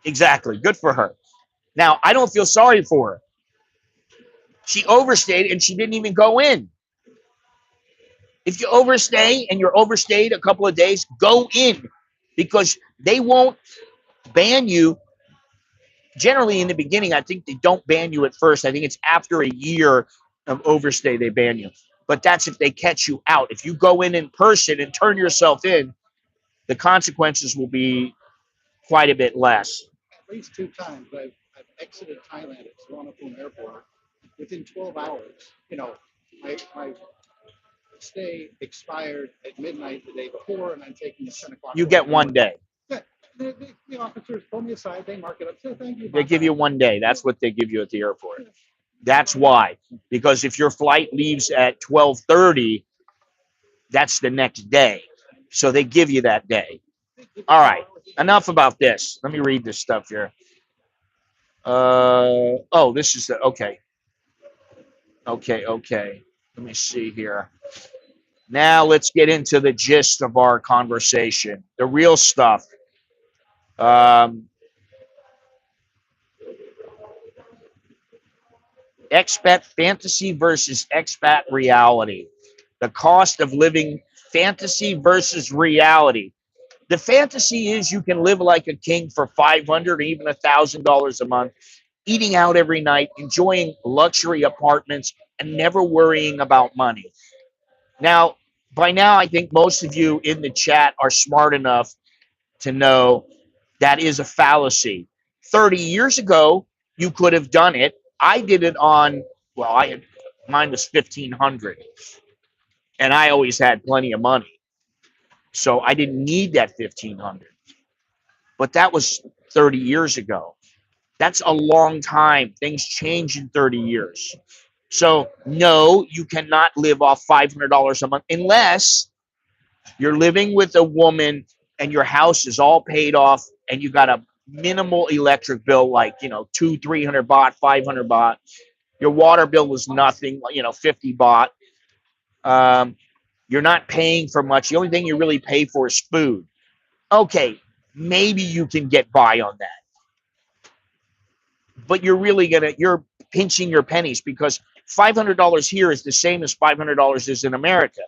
[SPEAKER 1] Exactly. Good for her. Now, I don't feel sorry for her. She overstayed and she didn't even go in. If you overstay and you're overstayed a couple of days, go in, because they won't ban you. Generally, in the beginning, I think they don't ban you at first. I think it's after a year of overstay they ban you. But that's if they catch you out. If you go in person and turn yourself in, the consequences will be quite a bit less.
[SPEAKER 2] At least 2 times I've exited Thailand at Suwon Airport within 12 hours. My stay expired at midnight the day before, and I'm taking a 10 o'clock.
[SPEAKER 1] You get 1 day.
[SPEAKER 2] Yeah, the officers pull me aside, they mark it up, say thank you.
[SPEAKER 1] They give you 1 day. That's what they give you at the airport. That's why. Because if your flight leaves at 12:30, that's the next day. So they give you that day. All right. Enough about this. Let me read this stuff here. This is okay. Okay. Let me see here. Now let's get into the gist of our conversation, the real stuff. Expat fantasy versus expat reality. The cost of living fantasy versus reality. The fantasy is you can live like a king for $500 or even $1,000 a month, eating out every night, enjoying luxury apartments, and never worrying about money. Now, by now, I think most of you in the chat are smart enough to know that is a fallacy. 30 years ago, you could have done it. I did it on, mine was 1,500, and I always had plenty of money. So I didn't need that 1,500. But that was 30 years ago. That's a long time. Things change in 30 years. So no, you cannot live off $500 a month unless you're living with a woman and your house is all paid off and you got a minimal electric bill, like, 200-300 baht, 500 baht. Your water bill was nothing, 50 baht. You're not paying for much. The only thing you really pay for is food. Okay, maybe you can get by on that. But you're pinching your pennies, because $500 here is the same as $500 is in America.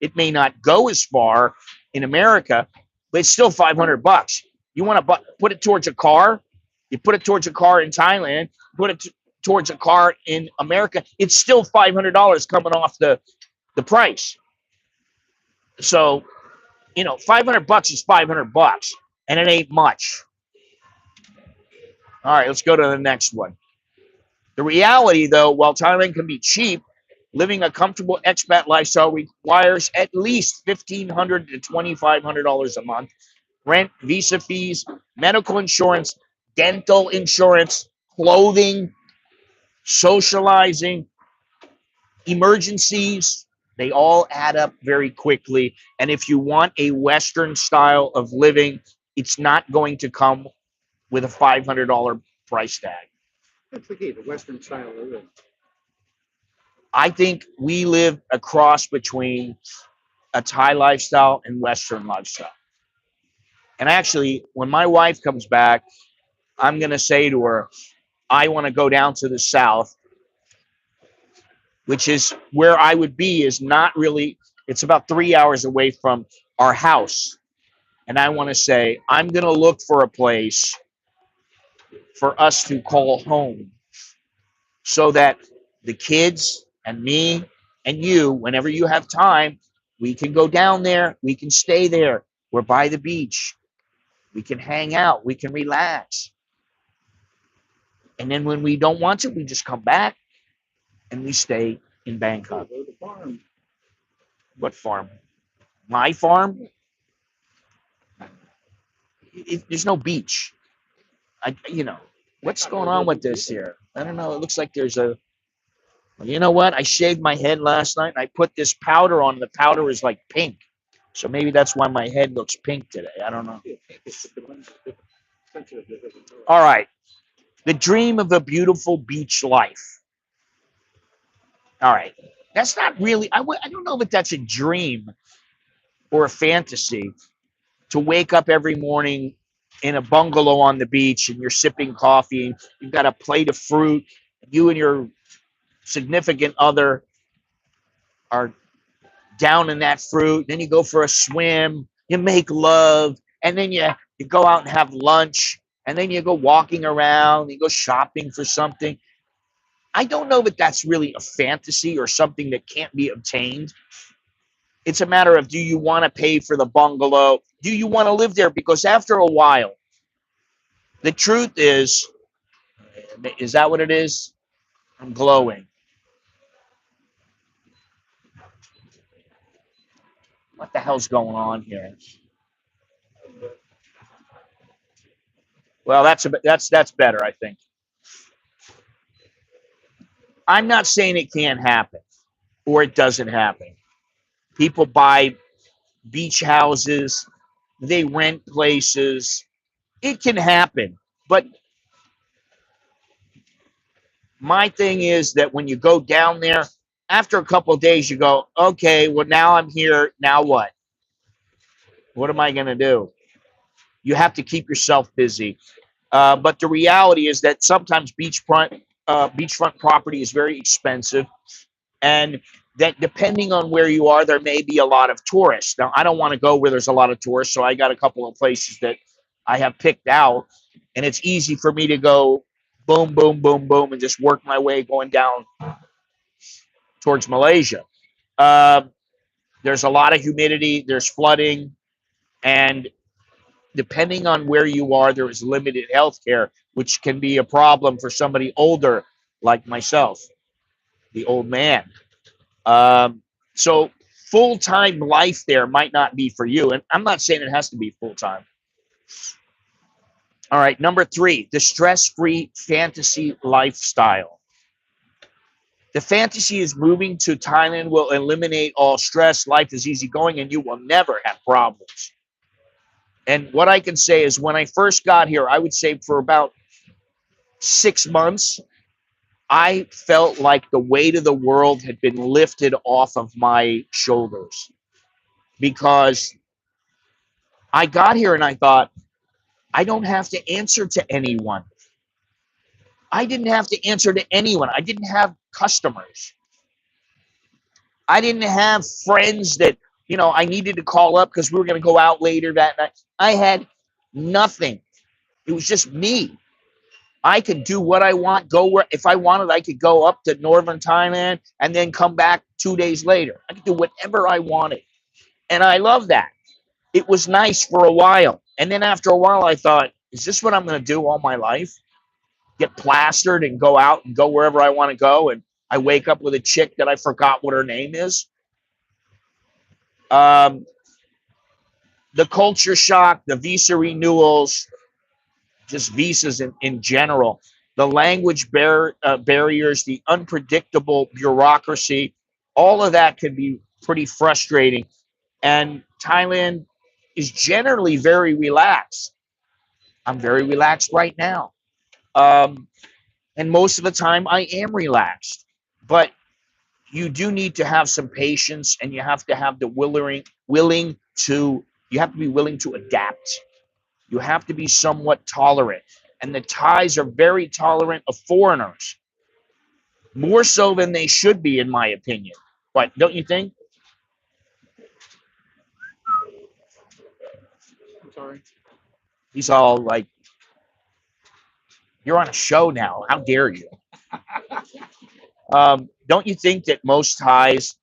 [SPEAKER 1] It may not go as far in America, but it's still $500. You want to put it towards a car? You put it towards a car in Thailand, put it towards a car in America, it's still $500 coming off the price. So, $500 is $500, and it ain't much. All right, let's go to the next one. The reality, though, while Thailand can be cheap, Living a comfortable expat lifestyle requires at least $1,500 to $2,500 a month. Rent, visa fees, medical insurance, dental insurance, clothing, socializing, emergencies, they all add up very quickly. And if you want a Western style of living, it's not going to come with a $500 price tag.
[SPEAKER 2] That's the key, the Western style of living.
[SPEAKER 1] I think we live a cross between a Thai lifestyle and Western lifestyle. And actually, when my wife comes back, I'm going to say to her, I want to go down to the South, which is where I would be, is not really, it's about 3 hours away from our house. And I want to say, I'm going to look for a place for us to call home so that the kids and me and you, whenever you have time, we can go down there, we can stay there. We're by the beach. We can hang out, we can relax. And then when we don't want to, we just come back and we stay in Bangkok.
[SPEAKER 2] Go to the farm.
[SPEAKER 1] What farm? My farm? There's no beach. What's going on with this here? I don't know. It looks like there's a. You know what? I shaved my head last night and I put this powder on. The powder is like pink. So maybe that's why my head looks pink today. I don't know. All right. The dream of a beautiful beach life. All right. That's not really, I don't know if that's a dream or a fantasy to wake up every morning in a bungalow on the beach and you're sipping coffee and you've got a plate of fruit. You and your significant other are down in that fruit. Then you go for a swim, you make love, and then you go out and have lunch, and then you go walking around, you go shopping for something. I don't know that that's really a fantasy or something that can't be obtained. It's a matter of, do you want to pay for the bungalow? Do you want to live there? Because after a while, the truth is that what it is? I'm glowing. What the hell's going on here? Well, that's better, I think. I'm not saying it can't happen or it doesn't happen. People buy beach houses, they rent places. It can happen. But my thing is that when you go down there, after a couple of days, you go, okay, well, now I'm here. Now what? What am I going to do? You have to keep yourself busy. But the reality is that sometimes beachfront property is very expensive. And that depending on where you are, there may be a lot of tourists. Now, I don't want to go where there's a lot of tourists, so I got a couple of places that I have picked out, and it's easy for me to go boom, boom, boom, boom, and just work my way going down towards Malaysia. There's a lot of humidity, there's flooding, and depending on where you are, there is limited health care, which can be a problem for somebody older like myself, the old man. So full-time life there might not be for you. And I'm not saying it has to be full-time. All right, number 3, the stress-free fantasy lifestyle. The fantasy is moving to Thailand will eliminate all stress. Life is easygoing and you will never have problems. And what I can say is when I first got here, I would say for about 6 months, I felt like the weight of the world had been lifted off of my shoulders because I got here and I thought, I don't have to answer to anyone. I didn't have to answer to anyone. I didn't have customers. I didn't have friends that, I needed to call up because we were going to go out later that night. I had nothing. It was just me. I could do what I want, go where, if I wanted, I could go up to northern Thailand and then come back 2 days later. I could do whatever I wanted. And I love that. It was nice for a while. And then after a while, I thought, is this what I'm going to do all my life? Get plastered and go out and go wherever I want to go. And I wake up with a chick that I forgot what her name is. The culture shock, the visa renewals, just visas in general, the language barriers, the unpredictable bureaucracy, all of that can be pretty frustrating. And Thailand is generally very relaxed. I'm very relaxed right now. Um, and most of the time I am relaxed. But you do need to have some patience, and you have to have the willing to you have to be willing to adapt. You have to be somewhat tolerant. And the Thais are very tolerant of foreigners, more so than they should be, in my opinion. But don't you think?
[SPEAKER 2] I'm sorry.
[SPEAKER 1] He's all like, you're on a show now. How dare you? Don't you think that most Thais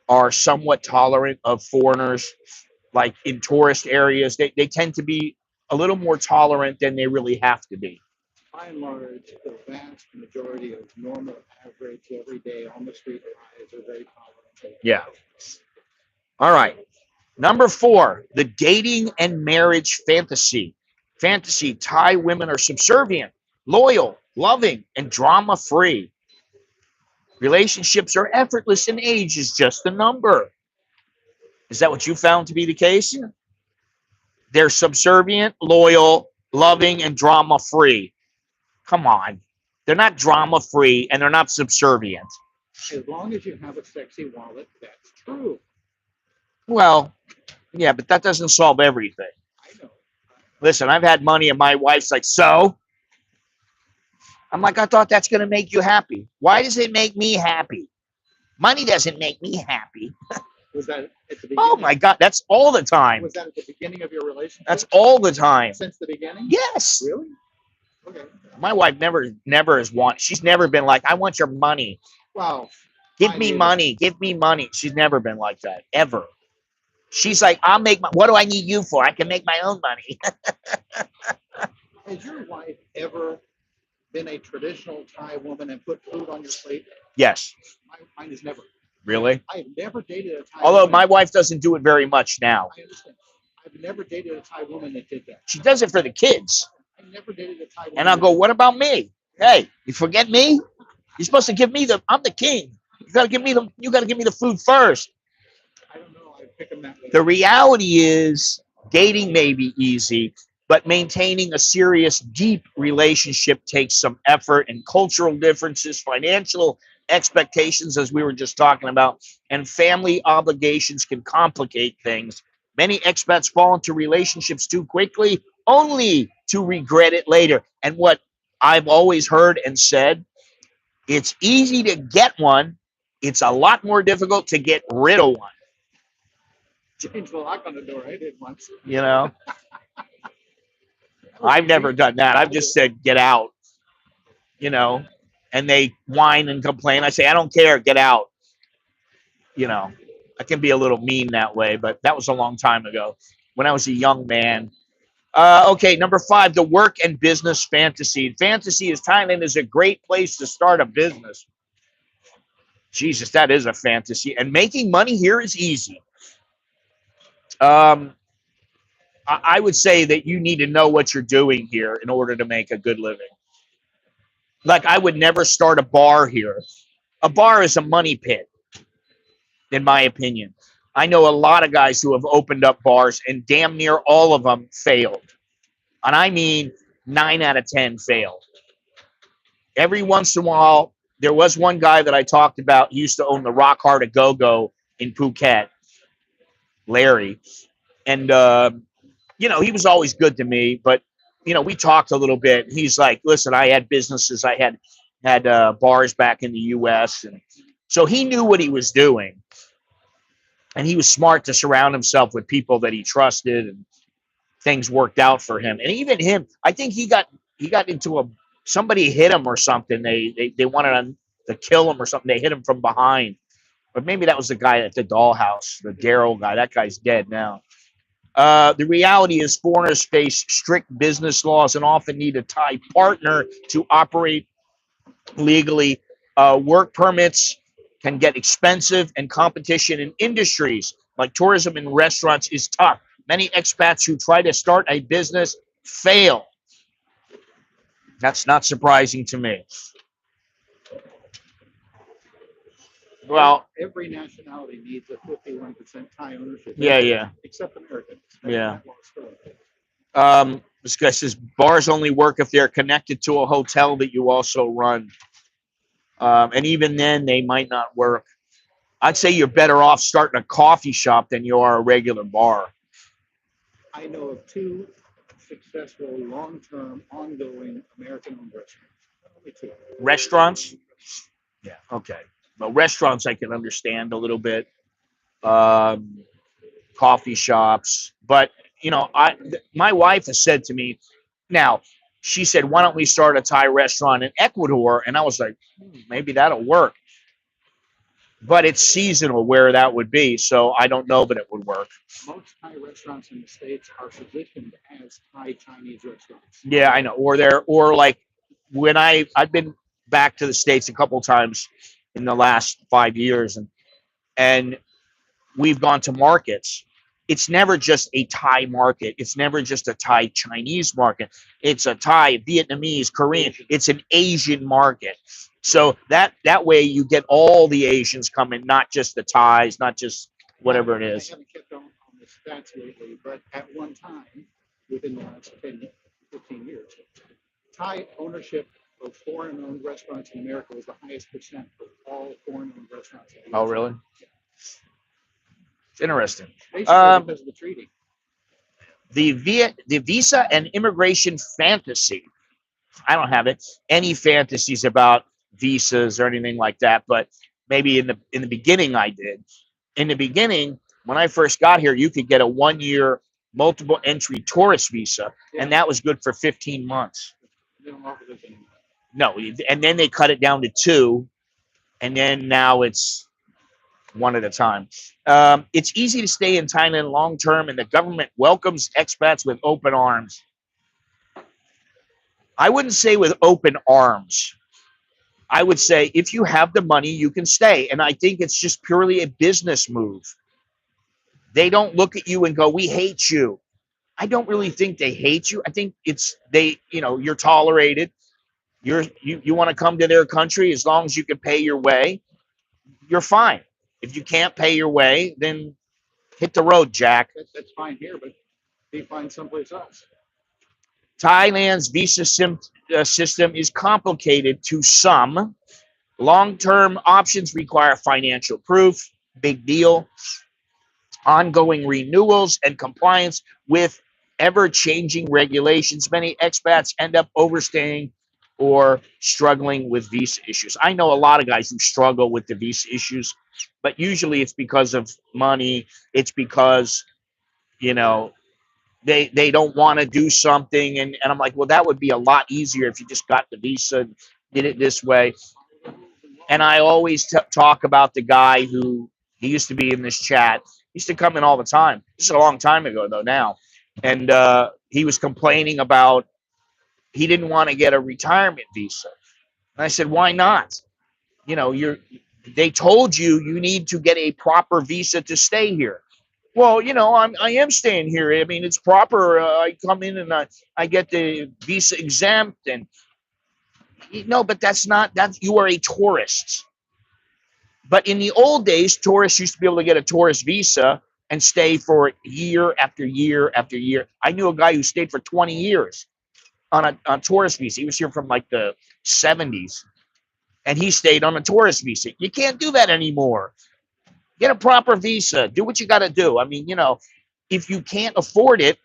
[SPEAKER 1] are somewhat tolerant of foreigners, like in tourist areas? They tend to be a little more tolerant than they really have to be.
[SPEAKER 2] By and large, the vast majority of normal, average, everyday, on the street guys are very tolerant.
[SPEAKER 1] Yeah. All right. Number 4, the dating and marriage fantasy. Fantasy, Thai women are subservient, loyal, loving, and drama free. Relationships are effortless and age is just a number. Is that what you found to be the case?
[SPEAKER 2] Yeah.
[SPEAKER 1] They're subservient, loyal, loving, and drama free. Come on. They're not drama free and they're not subservient.
[SPEAKER 2] As long as you have a sexy wallet, that's true.
[SPEAKER 1] Well, yeah, but that doesn't solve everything.
[SPEAKER 2] I know.
[SPEAKER 1] Listen, I've had money and my wife's like, so? I'm like, I thought that's going to make you happy. Why does it make me happy? Money doesn't make me happy.
[SPEAKER 2] Was that at the beginning?
[SPEAKER 1] Oh my God, that's all the time.
[SPEAKER 2] Was that at the beginning of your relationship?
[SPEAKER 1] That's all the time.
[SPEAKER 2] Since the beginning?
[SPEAKER 1] Yes.
[SPEAKER 2] Really? Okay.
[SPEAKER 1] My wife never has want. She's never been like, I want your money.
[SPEAKER 2] Wow.
[SPEAKER 1] Give me money. Give me money. She's never been like that, ever. She's like, I'll make my, what do I need you for? I can make my own money.
[SPEAKER 2] Has your wife ever been a traditional Thai woman and put food on your plate?
[SPEAKER 1] Yes.
[SPEAKER 2] Mine is never.
[SPEAKER 1] Really?
[SPEAKER 2] I have never dated a Thai
[SPEAKER 1] Although
[SPEAKER 2] woman.
[SPEAKER 1] my wife doesn't do it very much now.
[SPEAKER 2] I understand. I've never dated a Thai woman that did that.
[SPEAKER 1] She does it for the kids.
[SPEAKER 2] I never dated a Thai woman.
[SPEAKER 1] And I'll go, what about me? Hey, you forget me? You're supposed to give me I'm the king. You gotta give me the food first.
[SPEAKER 2] I don't know. I pick them that way.
[SPEAKER 1] The reality is dating may be easy, but maintaining a serious, deep relationship takes some effort, and cultural differences, financial expectations, as we were just talking about, and family obligations can complicate things. Many expats fall into relationships too quickly, only to regret it later. And what I've always heard and said, it's easy to get one. It's a lot more difficult to get rid of one.
[SPEAKER 2] Change the lock on the door. I did once.
[SPEAKER 1] You know, I've never done that. I've just said, get out, you know, and they whine and complain. I say, I don't care. Get out. You know, I can be a little mean that way, but that was a long time ago when I was a young man. Okay, number 5, the work and business fantasy. Fantasy is Thailand is a great place to start a business. Jesus, that is a fantasy. And making money here is easy. I would say that you need to know what you're doing here in order to make a good living. Like, I would never start a bar here. A bar is a money pit, in my opinion. I know a lot of guys who have opened up bars, and damn near all of them failed. And I mean 9 out of 10 failed. Every once in a while, there was one guy that I talked about. He used to own the Rock Hard A Go-Go in Phuket, Larry. And, you know, he was always good to me. But, you know, we talked a little bit. He's like, listen, I had businesses. I had bars back in the U.S. And so he knew what he was doing. And he was smart to surround himself with people that he trusted, and things worked out for him. And even him, I think he got into somebody hit him or something. They wanted to kill him or something. They hit him from behind. But maybe that was the guy at the dollhouse, the Daryl guy. That guy's dead now. The reality is foreigners face strict business laws and often need a Thai partner to operate legally. Work permits can get expensive, and competition in industries like tourism and restaurants is tough. Many expats who try to start a business fail. That's not surprising to me. Well,
[SPEAKER 2] every nationality needs a 51% Thai ownership.
[SPEAKER 1] yeah.
[SPEAKER 2] Except Americans.
[SPEAKER 1] Yeah. This guy says bars only work if they're connected to a hotel that you also run. And even then, they might not work. I'd say you're better off starting a coffee shop than you are a regular bar.
[SPEAKER 2] I know of 2 successful, long-term, ongoing American-owned restaurants. Only 2.
[SPEAKER 1] Restaurants? Yeah, okay. Well, restaurants I can understand a little bit. Coffee shops. But, my wife has said to me, now, she said, why don't we start a Thai restaurant in Ecuador? And I was like, maybe that'll work. But it's seasonal where that would be, so I don't know that it would work.
[SPEAKER 2] Most Thai restaurants in the States are positioned as Thai Chinese restaurants.
[SPEAKER 1] Yeah, I know. Or like when I've been back to the States a couple times in the last 5 years, and we've gone to markets. It's never just a Thai market. It's never just a Thai Chinese market. It's a Thai, Vietnamese, Korean. It's an Asian market. So that way you get all the Asians coming, not just the Thais, not just whatever it is.
[SPEAKER 2] I haven't kept on the stats lately, but at one time, within the last 10, 15 years, Thai ownership of foreign-owned restaurants in America was the highest percent of all foreign-owned restaurants.
[SPEAKER 1] Oh, really? It's interesting.
[SPEAKER 2] Basically because of the treaty.
[SPEAKER 1] The visa and immigration fantasy. I don't have any fantasies about visas or anything like that, but maybe in the beginning I did. In the beginning, when I first got here, you could get a 1-year multiple entry tourist visa, and that was good for 15 months.
[SPEAKER 2] They don't offer this anymore.
[SPEAKER 1] No, and then they cut it down to 2, and then now it's 1 at a time. It's easy to stay in Thailand long term, and the government welcomes expats with open arms. I wouldn't say with open arms. I would say if you have the money, you can stay. And I think it's just purely a business move. They don't look at you and go, we hate you. I don't really think they hate you. I think you're tolerated. You want to come to their country, as long as you can pay your way, you're fine. If you can't pay your way, then hit the road, Jack.
[SPEAKER 2] That's fine here, but they find someplace else.
[SPEAKER 1] Thailand's visa system is complicated to some. Long-term options require financial proof, big deal, ongoing renewals, and compliance with ever-changing regulations. Many expats end up overstaying or struggling with visa issues. I know a lot of guys who struggle with the visa issues, but usually it's because of money. It's because, they don't want to do something. And I'm like, well, that would be a lot easier if you just got the visa and did it this way. And I always talk about the guy who, he used to be in this chat. He used to come in all the time. This is a long time ago, though, now. And he was complaining about he didn't want to get a retirement visa. And I said, why not? They told you need to get a proper visa to stay here. Well, I am staying here. I mean, it's proper. I come in and I get the visa exempt, and but that's not that. You are a tourist. But in the old days, tourists used to be able to get a tourist visa and stay for year after year after year. I knew a guy who stayed for 20 years on a tourist visa. He was here from like the 70s, and he stayed on a tourist visa. You can't do that anymore. Get a proper visa. Do what you got to do. I mean, if you can't afford it,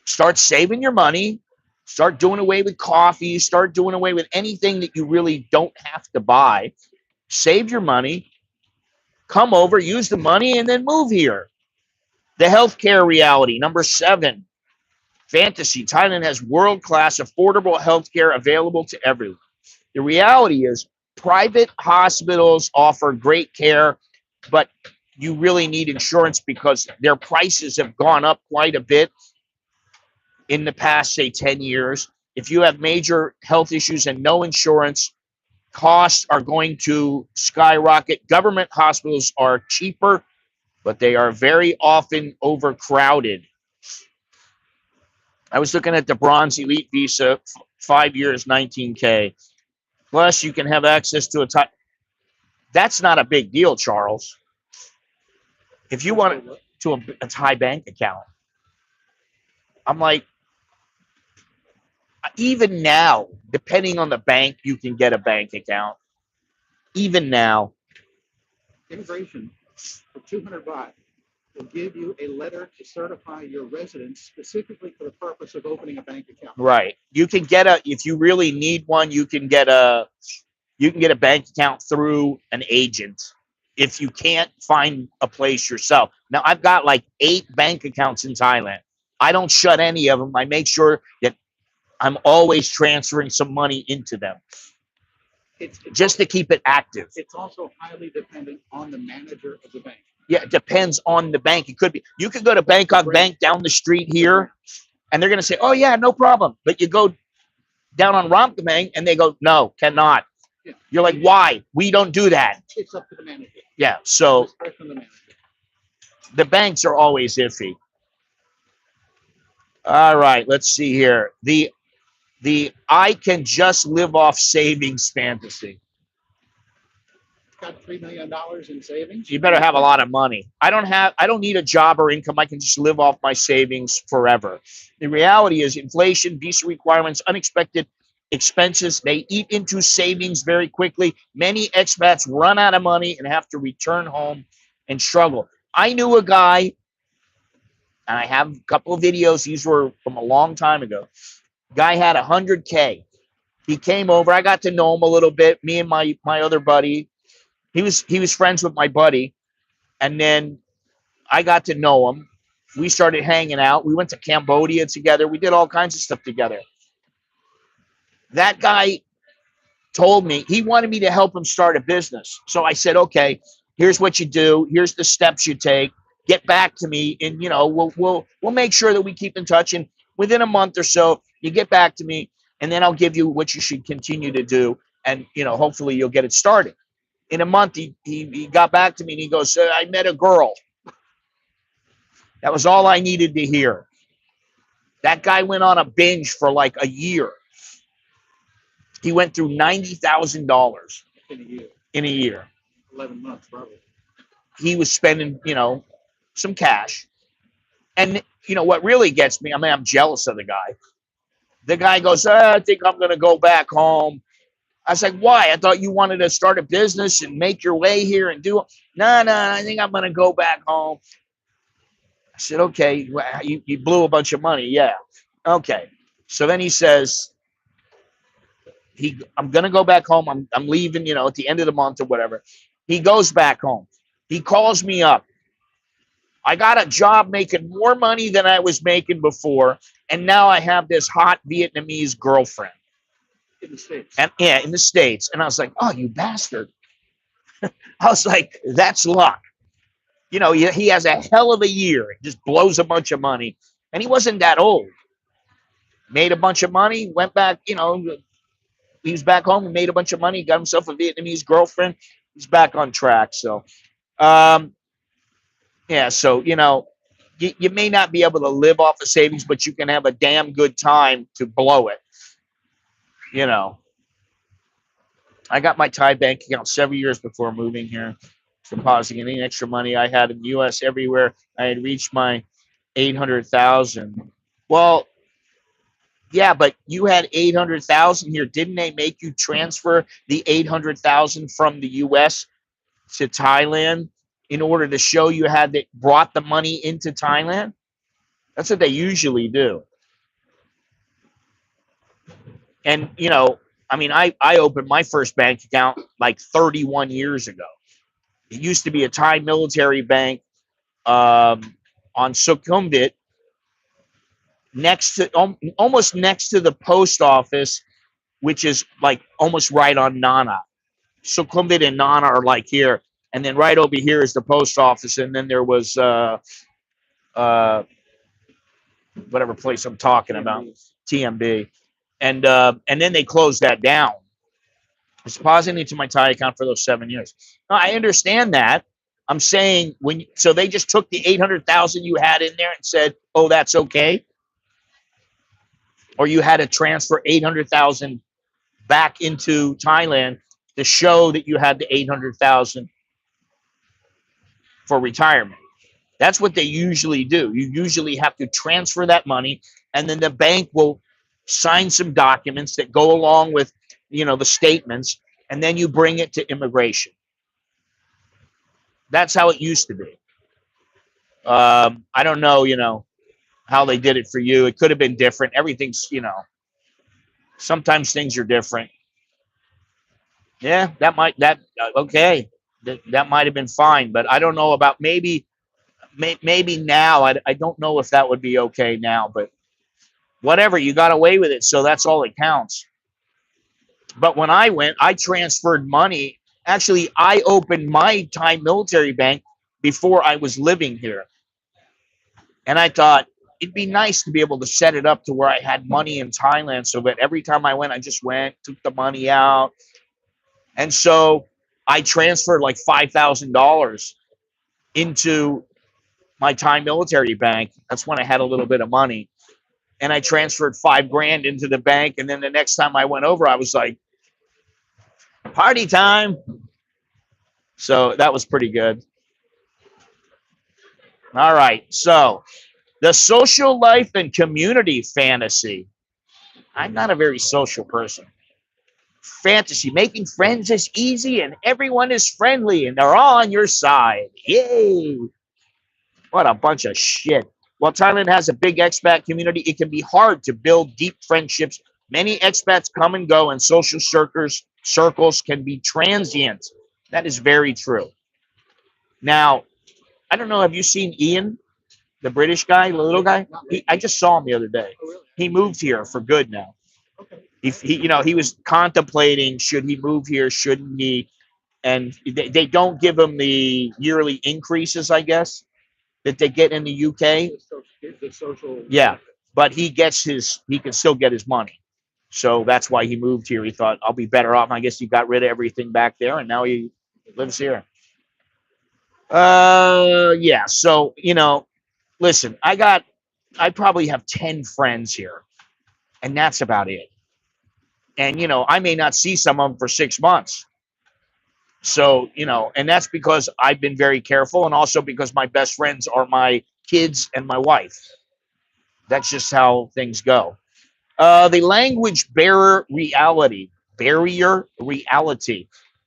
[SPEAKER 1] start saving your money. Start doing away with coffee. Start doing away with anything that you really don't have to buy. Save your money. Come over, use the money, and then move here. The healthcare reality, number 7. Fantasy. Thailand has world-class, affordable healthcare available to everyone. The reality is private hospitals offer great care, but you really need insurance because their prices have gone up quite a bit in the past, say, 10 years. If you have major health issues and no insurance, Costs are going to skyrocket. Government hospitals are cheaper, but they are very often overcrowded. I was looking at the Bronze Elite visa, 5 years, 19K. Plus, you can have access to a Thai. That's not a big deal, Charles. If you want to a Thai bank account, I'm like, even now, depending on the bank, you can get a bank account. Even now,
[SPEAKER 2] Immigration for 200 baht will give you a letter to certify your residence specifically for the purpose of opening a bank account.
[SPEAKER 1] right? You can get if you really need one, you can get a bank account through an agent if you can't find a place yourself. Now, I've got like 8 bank accounts in Thailand. I don't shut any of them. I make sure that I'm always transferring some money into them. It's just to keep it active.
[SPEAKER 2] It's also highly dependent on the manager of the bank.
[SPEAKER 1] Yeah, it depends on the bank. It could be, you could go to Bangkok Bank down the street here, and they're going to say, oh, yeah, no problem. But you go down on Bank, and they go, no, cannot. Yeah. You're like, why? We don't do that.
[SPEAKER 2] It's up to the manager.
[SPEAKER 1] Yeah, so the banks are always iffy. All right, let's see here. The I can just live off savings fantasy.
[SPEAKER 2] Got $3 million in savings.
[SPEAKER 1] You better have a lot of money. I don't need a job or income. I can just live off my savings forever. The reality is inflation, visa requirements, unexpected expenses, they eat into savings very quickly. Many expats run out of money and have to return home and struggle. I knew a guy, and I have a couple of videos. These were from a long time ago. Guy had 100K. He came over. I got to know him a little bit. Me and my other buddy. He was friends with my buddy, and then I got to know him. We started hanging out. We went to Cambodia together. We did all kinds of stuff together. That guy told me he wanted me to help him start a business. So I said, okay, here's what you do. Here's the steps you take. Get back to me, and we'll make sure that we keep in touch. And within a month or so, you get back to me, and then I'll give you what you should continue to do, and hopefully you'll get it started. In a month, he got back to me, and he goes, I met a girl. That was all I needed to hear. That guy went on a binge for like a year. He went through $90,000 in a year.
[SPEAKER 2] 11 months, probably.
[SPEAKER 1] He was spending, some cash. And what really gets me, I'm jealous of the guy. The guy goes, I think I'm going to go back home. I was like, why? I thought you wanted to start a business and make your way here and do it. No, I think I'm going to go back home. I said, okay, you blew a bunch of money. Yeah. Okay. So then he says, I'm going to go back home. I'm leaving, at the end of the month or whatever. He goes back home. He calls me up. I got a job making more money than I was making before. And now I have this hot Vietnamese girlfriend.
[SPEAKER 2] In the States.
[SPEAKER 1] And yeah, in the States. And I was like, oh, you bastard. I was like, that's luck. He has a hell of a year. He just blows a bunch of money. And he wasn't that old. Made a bunch of money, went back, he was back home and made a bunch of money, got himself a Vietnamese girlfriend. He's back on track. So, yeah, so, you may not be able to live off the savings, but you can have a damn good time to blow it. I got my Thai bank account 7 years before moving here, depositing any extra money I had in the U.S. everywhere. I had reached my 800,000. Well, yeah, but you had 800,000 here. Didn't they make you transfer the 800,000 from the U.S. to Thailand in order to show you had brought the money into Thailand? That's what they usually do. And, I opened my first bank account like 31 years ago. It used to be a Thai military bank on Sukhumvit, almost next to the post office, which is like almost right on Nana. Sukhumvit and Nana are like here. And then right over here is the post office. And then there was whatever place I'm talking about, TMB. And then they closed that down. It's depositing into my Thai account for those 7 years. No, I understand that. I'm saying so they just took the 800,000 you had in there and said, oh, that's okay. Or you had to transfer 800,000 back into Thailand to show that you had the 800,000 for retirement. That's what they usually do. You usually have to transfer that money, and then the bank will sign some documents that go along with, the statements, and then you bring it to immigration. That's how it used to be. I don't know, how they did it for you. It could have been different. Everything's, sometimes things are different. Yeah, okay. That might have been fine, but I don't know about maybe now. I don't know if that would be okay now, but whatever, you got away with it, so that's all that counts. But when I went, I transferred money. Actually, I opened my Thai military bank before I was living here, and I thought it'd be nice to be able to set it up to where I had money in Thailand, so that every time I went, I just went, took the money out, and so I transferred like $5,000 into my Thai military bank. That's when I had a little bit of money, and I transferred $5,000 into the bank. And then the next time I went over, I was like, party time. So that was pretty good. All right. So the social life and community fantasy. I'm not a very social person. Fantasy, making friends is easy and everyone is friendly and they're all on your side. Yay. What a bunch of shit. While Thailand has a big expat community, it can be hard to build deep friendships. Many expats come and go, and social circles can be transient. That is very true. Now, I don't know. Have you seen Ian, the British guy, the little guy? I just saw him the other day. He moved here for good now. He was contemplating, should he move here, shouldn't he? And they don't give him the yearly increases, I guess, that they get in the UK.
[SPEAKER 2] The social.
[SPEAKER 1] Yeah, but he can still get his money. So that's why he moved here. He thought, I'll be better off. I guess he got rid of everything back there, and now he lives here. Yeah. So, listen, I probably have 10 friends here, and that's about it. And, I may not see some of them for 6 months. So, and that's because I've been very careful, and also because my best friends are my kids and my wife. That's just how things go. The language barrier reality,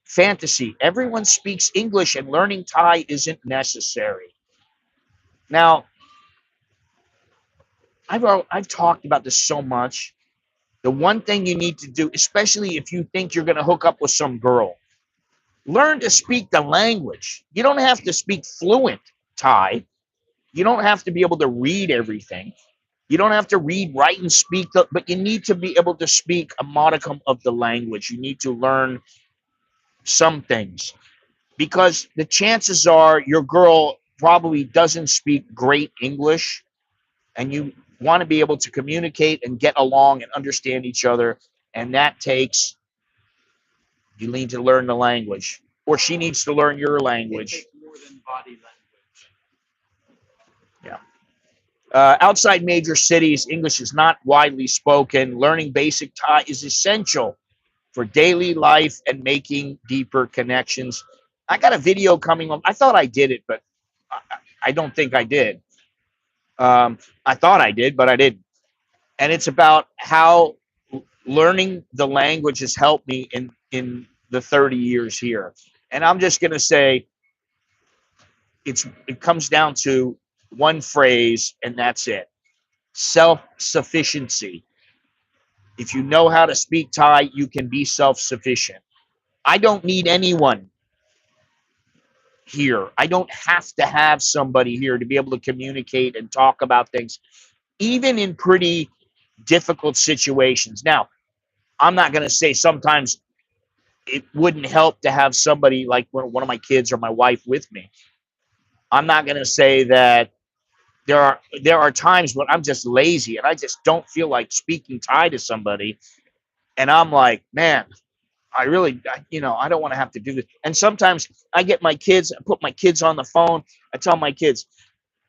[SPEAKER 1] fantasy. Everyone speaks English, and learning Thai isn't necessary. Now, I've talked about this so much. The one thing you need to do, especially if you think you're going to hook up with some girl, learn to speak the language. You don't have to speak fluent Thai. You don't have to be able to read everything. You don't have to read, write, and speak, but you need to be able to speak a modicum of the language. You need to learn some things, because the chances are your girl probably doesn't speak great English, and you want to be able to communicate and get along and understand each other. And that takes, you need to learn the language, or she needs to learn your language.
[SPEAKER 2] More than body language.
[SPEAKER 1] Yeah. Outside major cities, English is not widely spoken. Learning basic Thai is essential for daily life and making deeper connections. I got a video coming on. I thought I did it, but I don't think I did. I thought I did, but I didn't. And it's about how learning the language has helped me in the 30 years here. And I'm just going to say it comes down to one phrase, and that's it: self-sufficiency. If you know how to speak Thai, you can be self-sufficient. I don't need anyone here. I don't have to have somebody here to be able to communicate and talk about things, even in pretty difficult situations. Now, I'm not going to say sometimes it wouldn't help to have somebody like one of my kids or my wife with me. I'm not going to say that there are times when I'm just lazy and I just don't feel like speaking Thai to somebody, and I'm like, man, I really, I don't want to have to do this. And sometimes I get my kids, I put my kids on the phone. I tell my kids,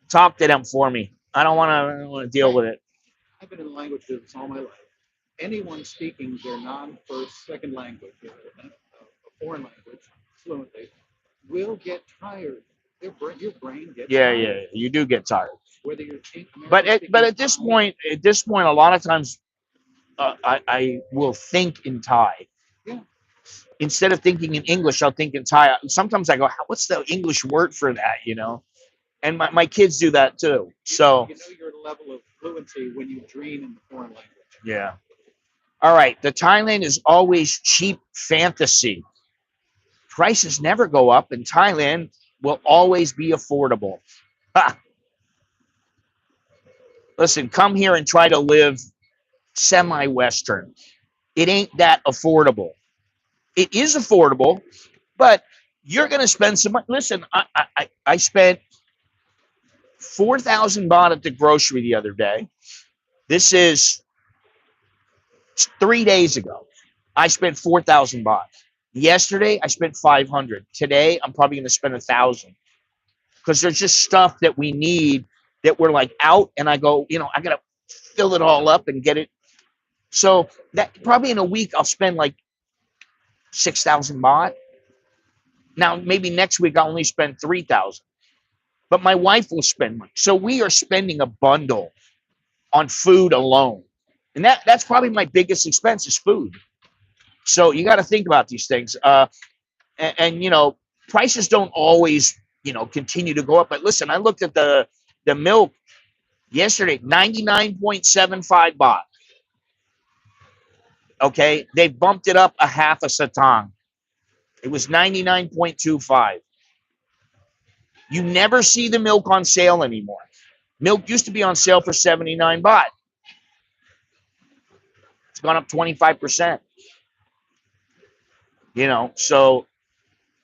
[SPEAKER 1] talk to them for me. I don't want to deal
[SPEAKER 2] I,
[SPEAKER 1] with it.
[SPEAKER 2] I've been in language business all my life. Anyone speaking their non-first, second language, a foreign language, fluently, will get tired. Your brain gets
[SPEAKER 1] Yeah, yeah,
[SPEAKER 2] tired.
[SPEAKER 1] you do get tired.
[SPEAKER 2] Whether you're
[SPEAKER 1] But
[SPEAKER 2] American speaking Thai,
[SPEAKER 1] at this point, a lot of times I will think in Thai
[SPEAKER 2] yeah,
[SPEAKER 1] instead of thinking in English. I'll think in Thai. Sometimes I go, "What's the English word for that?" And my kids do that too. So
[SPEAKER 2] you know your level of fluency when you dream in the foreign language.
[SPEAKER 1] yeah. All right. The Thailand is always cheap fantasy. Prices never go up, and Thailand will always be affordable. Ha! Listen, come here and try to live semi-Western. It ain't that affordable. It is affordable, but you're going to spend some money. Listen, I spent 4,000 baht at the grocery the other day. This is 3 days ago. I spent 4,000 baht. Yesterday, I spent 500. Today, I'm probably going to spend 1,000 because there's just stuff that we need that we're like out, and I go, I got to fill it all up and get it. So that probably in a week, I'll spend like 6,000 baht. Now, maybe next week, I'll only spend 3,000, but my wife will spend money. So we are spending a bundle on food alone. And that's probably my biggest expense is food. So you got to think about these things. And prices don't always, continue to go up. But listen, I looked at the milk yesterday, 99.75 baht. Okay. They bumped it up a half a satang. It was 99.25. You never see the milk on sale anymore. Milk used to be on sale for 79 baht. It's gone up 25%. So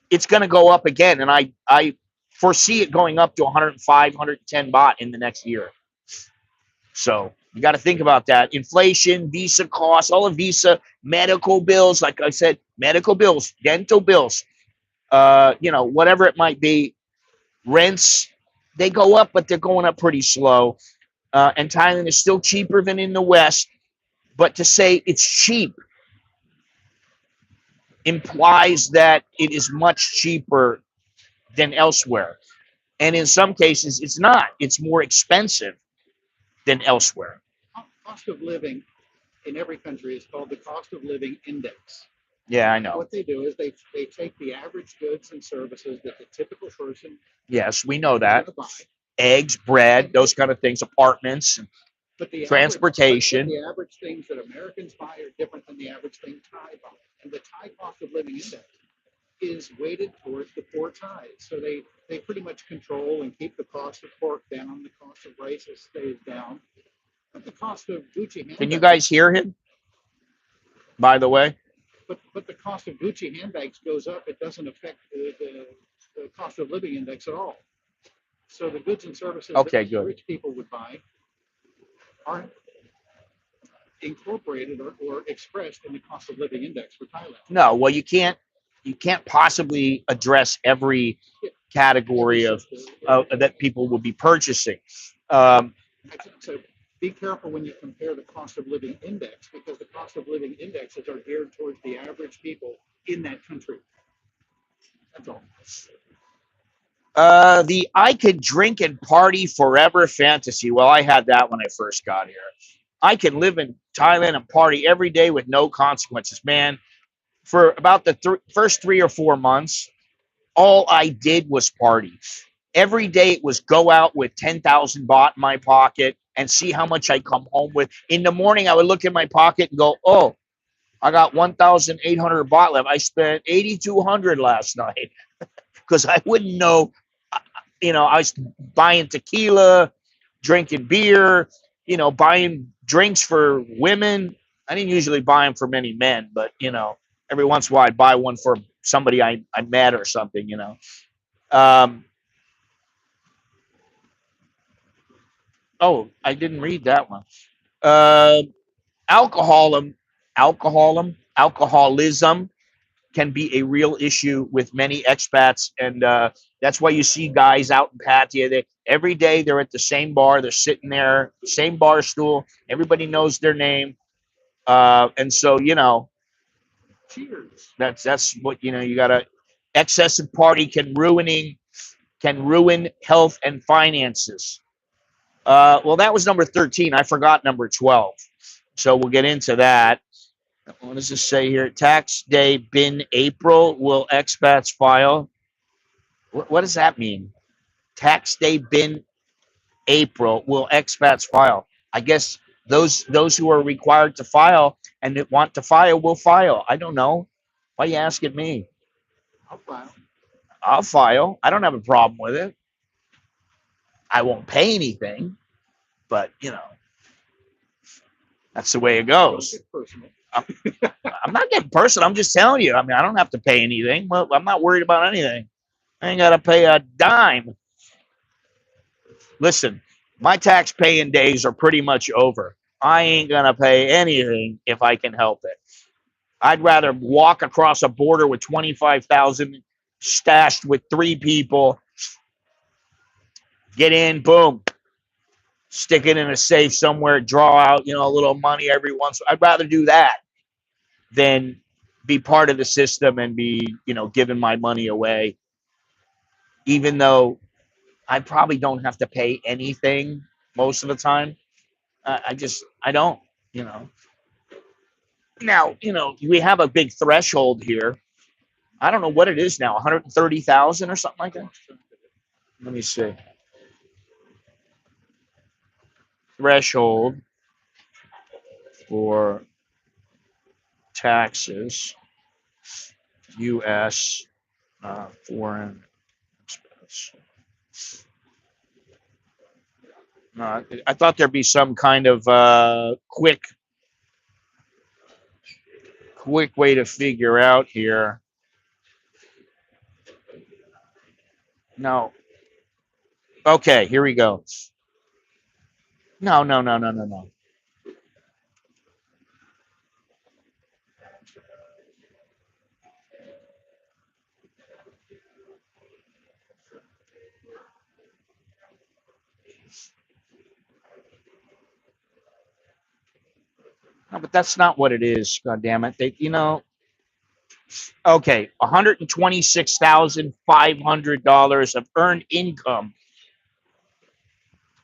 [SPEAKER 1] it's going to go up again. And I foresee it going up to 105, 110 baht in the next year. So you got to think about that. Inflation, visa costs, all of visa, medical bills, like I said, medical bills, dental bills, whatever it might be, rents, they go up, but they're going up pretty slow. And Thailand is still cheaper than in the West. But to say it's cheap implies that it is much cheaper than elsewhere. And in some cases, it's not. It's more expensive than elsewhere.
[SPEAKER 2] Cost of living in every country is called the cost of living index.
[SPEAKER 1] Yeah, I know.
[SPEAKER 2] What they do is they take the average goods and services that the typical person
[SPEAKER 1] Yes, we know
[SPEAKER 2] is
[SPEAKER 1] that.
[SPEAKER 2] going to buy.
[SPEAKER 1] Eggs, bread, those kind of things, apartments,
[SPEAKER 2] But
[SPEAKER 1] transportation.
[SPEAKER 2] the average things that Americans buy are different than the average thing Thai buy. And the Thai cost of living index is weighted towards the poor Thais. So they pretty much control and keep the cost of pork down, the cost of rice stays down. But the cost of Gucci handbags.
[SPEAKER 1] Can you guys hear him? By the way,
[SPEAKER 2] but the cost of Gucci handbags goes up. It doesn't affect the cost of living index at all. So the goods and services that rich people would buy aren't incorporated or expressed in the cost of living index for Thailand.
[SPEAKER 1] No, well, you can't possibly address every category of that people will be purchasing.
[SPEAKER 2] So be careful when you compare the cost of living index, because the cost of living indexes are geared towards the average people in that country. That's all.
[SPEAKER 1] The I could drink and party forever fantasy. Well, I had that when I first got here. I can live in Thailand and party every day with no consequences, man. For about the first 3 or 4 months, all I did was party. Every day it was go out with 10,000 baht in my pocket and see how much I come home with. In the morning, I would look in my pocket and go, oh, I got 1,800 baht left. I spent 8,200 last night because I wouldn't know. I was buying tequila, drinking beer, buying drinks for women. I didn't usually buy them for many men, but, every once in a while I'd buy one for somebody I met or something, Oh, I didn't read that one. Uh, alcoholism. can be a real issue with many expats, and that's why you see guys out in Pattaya. Every day they're at the same bar, they're sitting there, same bar stool. Everybody knows their name, and so
[SPEAKER 2] Cheers.
[SPEAKER 1] that's what you gotta. Excessive party can ruin health and finances. Well, that was number 13. I forgot number 12. So we'll get into that. What does this say here? Tax day bin April. Will expats file? What does that mean? Tax day bin April. Will expats file? I guess those who are required to file and that want to file will file. I don't know. Why are you asking me?
[SPEAKER 2] I'll file.
[SPEAKER 1] I'll file. I don't have a problem with it. I won't pay anything, but that's the way it goes.
[SPEAKER 2] Personal.
[SPEAKER 1] I'm not getting personal. I'm just telling you. I mean, I don't have to pay anything. Well, I'm not worried about anything. I ain't got to pay a dime. Listen, my tax paying days are pretty much over. I ain't going to pay anything if I can help it. I'd rather walk across a border with 25,000 stashed with 3 people, get in, boom, stick it in a safe somewhere, draw out, a little money every once. I'd rather do that than be part of the system and be, giving my money away, even though I probably don't have to pay anything most of the time. I don't, you know. Now, we have a big threshold here. I don't know what it is now, 130,000 or something like that. Let me see. Threshold for taxes, U.S. Foreign expense. I thought there'd be some kind of quick way to figure out here. No. Okay, here we go. No. No, but that's not what it is. God damn it! Okay, $126,500 of earned income,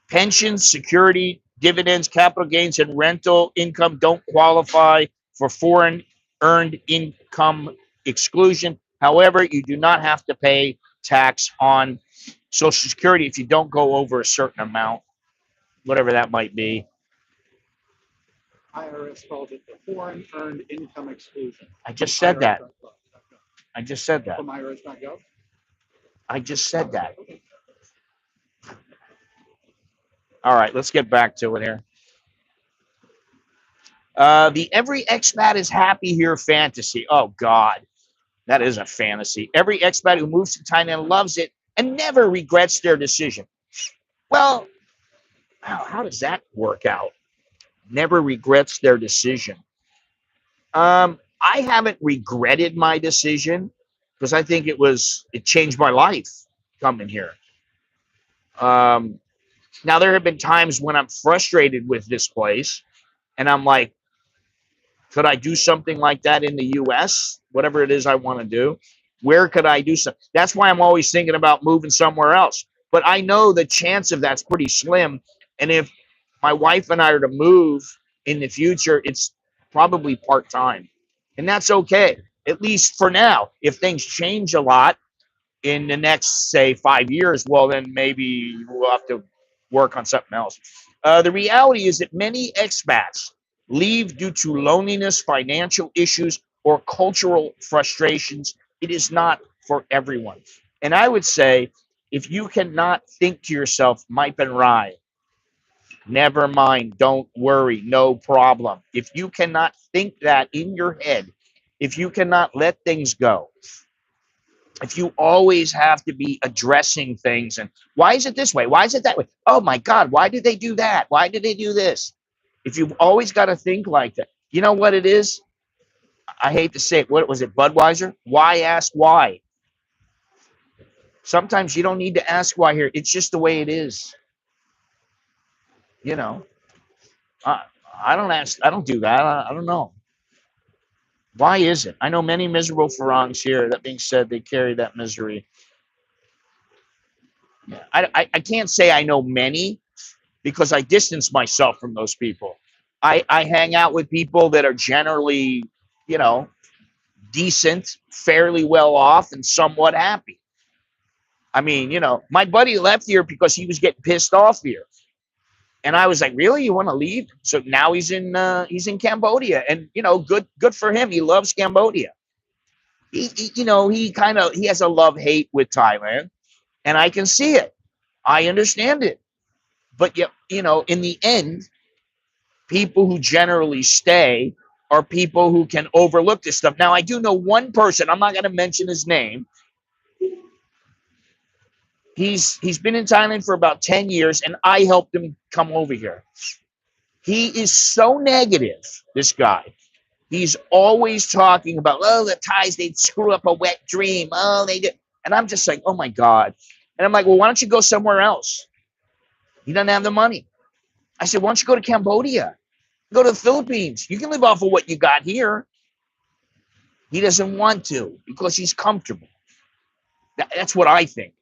[SPEAKER 1] pensions, security, dividends, capital gains, and rental income don't qualify for foreign earned income exclusion. However, you do not have to pay tax on Social Security if you don't go over a certain amount, whatever that might be.
[SPEAKER 2] IRS calls it the foreign earned income exclusion.
[SPEAKER 1] I just said that.
[SPEAKER 2] IRS.gov.
[SPEAKER 1] I just said that.
[SPEAKER 2] From IRS.gov?
[SPEAKER 1] I just said that. All right, let's get back to it here. The every expat is happy here fantasy. Oh, God. That is a fantasy. Every expat who moves to Thailand loves it and never regrets their decision. Well, how does that work out? Never regrets their decision. I haven't regretted my decision because I think it changed my life coming here. Now, there have been times when I'm frustrated with this place and I'm like, could I do something like that in the U.S.? Whatever it is I want to do, where could I do something? That's why I'm always thinking about moving somewhere else. But I know the chance of that's pretty slim. And if my wife and I are to move in the future, it's probably part-time. And that's okay, at least for now. If things change a lot in the next, say, 5 years, well, then maybe we'll have to work on something else. The reality is that many expats leave due to loneliness, financial issues, or cultural frustrations. It is not for everyone. And I would say, if you cannot think to yourself, Mike and Rye, never mind, don't worry, no problem. If you cannot think that in your head, if you cannot let things go, if you always have to be addressing things and why is it this way? Why is it that way? Oh my God, why did they do that? Why did they do this? If you've always got to think like that, you know what it is? I hate to say it. What was it, Budweiser? Why ask why? Sometimes you don't need to ask why here. It's just the way it is. You know, I, I don't ask. I don't do that. I don't know. Why is it? I know many miserable Farangs here. That being said, they carry that misery. I can't say I know many because I distance myself from those people. I hang out with people that are generally, you know, decent, fairly well off, and somewhat happy. I mean, you know, my buddy left here because he was getting pissed off here. And I was like, really? You want to leave? So now he's in Cambodia, and you know, good for him. He loves Cambodia. You know, he has a love hate with Thailand, and I can see it. I understand it. But yet, you know, in the end, people who generally stay are people who can overlook this stuff. Now, I do know one person. I'm not going to mention his name. He's been in Thailand for about 10 years, and I helped him come over here. He is so negative, this guy. He's always talking about, oh, the Thais, they screw up a wet dream. Oh, they did. And I'm just like, oh my God. And I'm like, well, why don't you go somewhere else? He doesn't have the money. I said, why don't you go to Cambodia? Go to the Philippines. You can live off of what you got here. He doesn't want to because he's comfortable. That's what I think.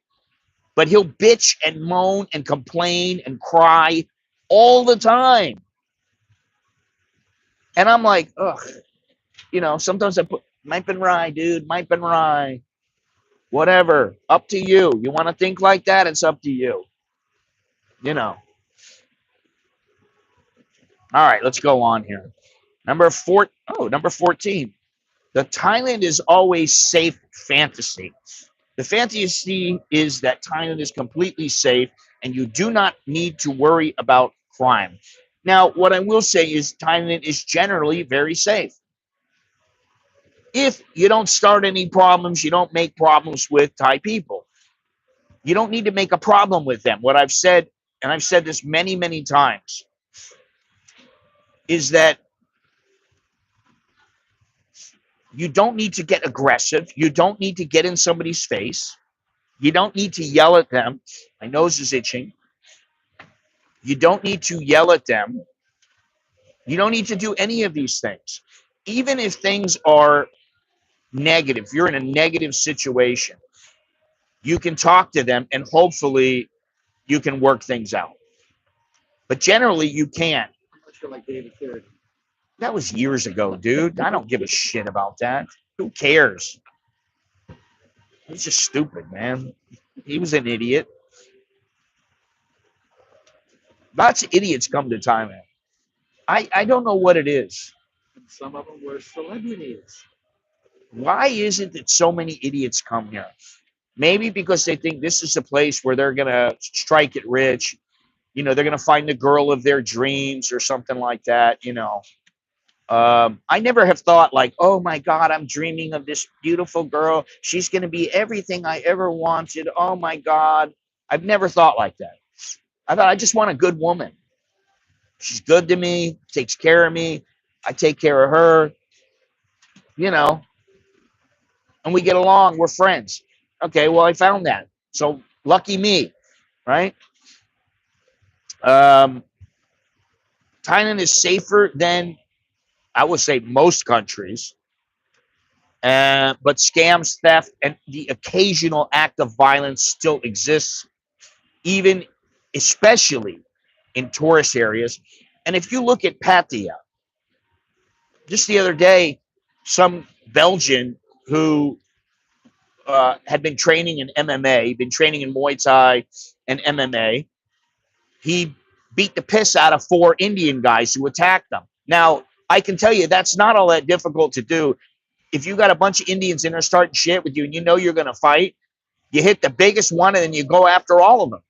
[SPEAKER 1] But he'll bitch and moan and complain and cry all the time. And I'm like, ugh. You know, sometimes I put, might been right, dude. Might been right. Whatever. Up to you. You want to think like that? It's up to you. You know. All right, let's go on here. Number 14. The Thailand is always safe fantasy. The fantasy is that Thailand is completely safe and you do not need to worry about crime. Now, what I will say is Thailand is generally very safe. If you don't start any problems, you don't make problems with Thai people. You don't need to make a problem with them. What I've said, and I've said this many, many times, is that you don't need to get aggressive. You don't need to get in somebody's face. You don't need to yell at them. My nose is itching. You don't need to yell at them. You don't need to do any of these things. Even if things are negative, you're in a negative situation, you can talk to them and hopefully you can work things out. But generally, you can't. That was years ago, dude. I don't give a shit about that. Who cares? He's just stupid, man. He was an idiot. Lots of idiots come to Thailand. I don't know what it is.
[SPEAKER 2] And some of them were celebrities.
[SPEAKER 1] Why is it that so many idiots come here? Maybe because they think this is a place where they're going to strike it rich. You know, they're going to find the girl of their dreams or something like that, you know. I never have thought like, oh my God, I'm dreaming of this beautiful girl. She's going to be everything I ever wanted. Oh my God. I've never thought like that. I thought I just want a good woman. She's good to me, takes care of me. I take care of her, you know, and we get along. We're friends. Okay, well, I found that. So lucky me, right? Thailand is safer than, I would say, most countries. But scams, theft, and the occasional act of violence still exists, even especially in tourist areas. And if you look at Pattaya, just the other day, some Belgian who had been training in MMA, been training in Muay Thai and MMA, he beat the piss out of 4 Indian guys who attacked them. Now, I can tell you that's not all that difficult to do. If you got a bunch of Indians in there starting shit with you and you know you're going to fight, you hit the biggest one and then you go after all of them.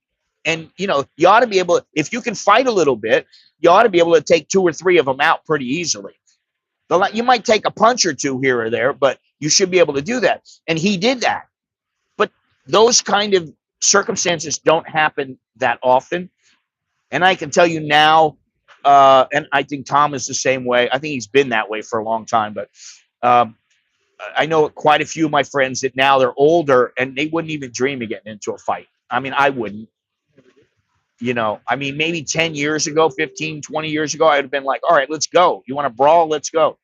[SPEAKER 1] And, you know, you ought to be able to, if you can fight a little bit, you ought to be able to take 2 or 3 of them out pretty easily. You might take a punch or 2 here or there, but you should be able to do that. And he did that. But those kind of circumstances don't happen that often. And I can tell you now, and I think Tom is the same way. I think he's been that way for a long time. But Um, I know quite a few of my friends that now they're older and they wouldn't even dream of getting into a fight. I mean, I wouldn't. I mean, maybe 10 years ago, 15, 20 years ago, I would have been like, all right, let's go. You want to brawl? Let's go.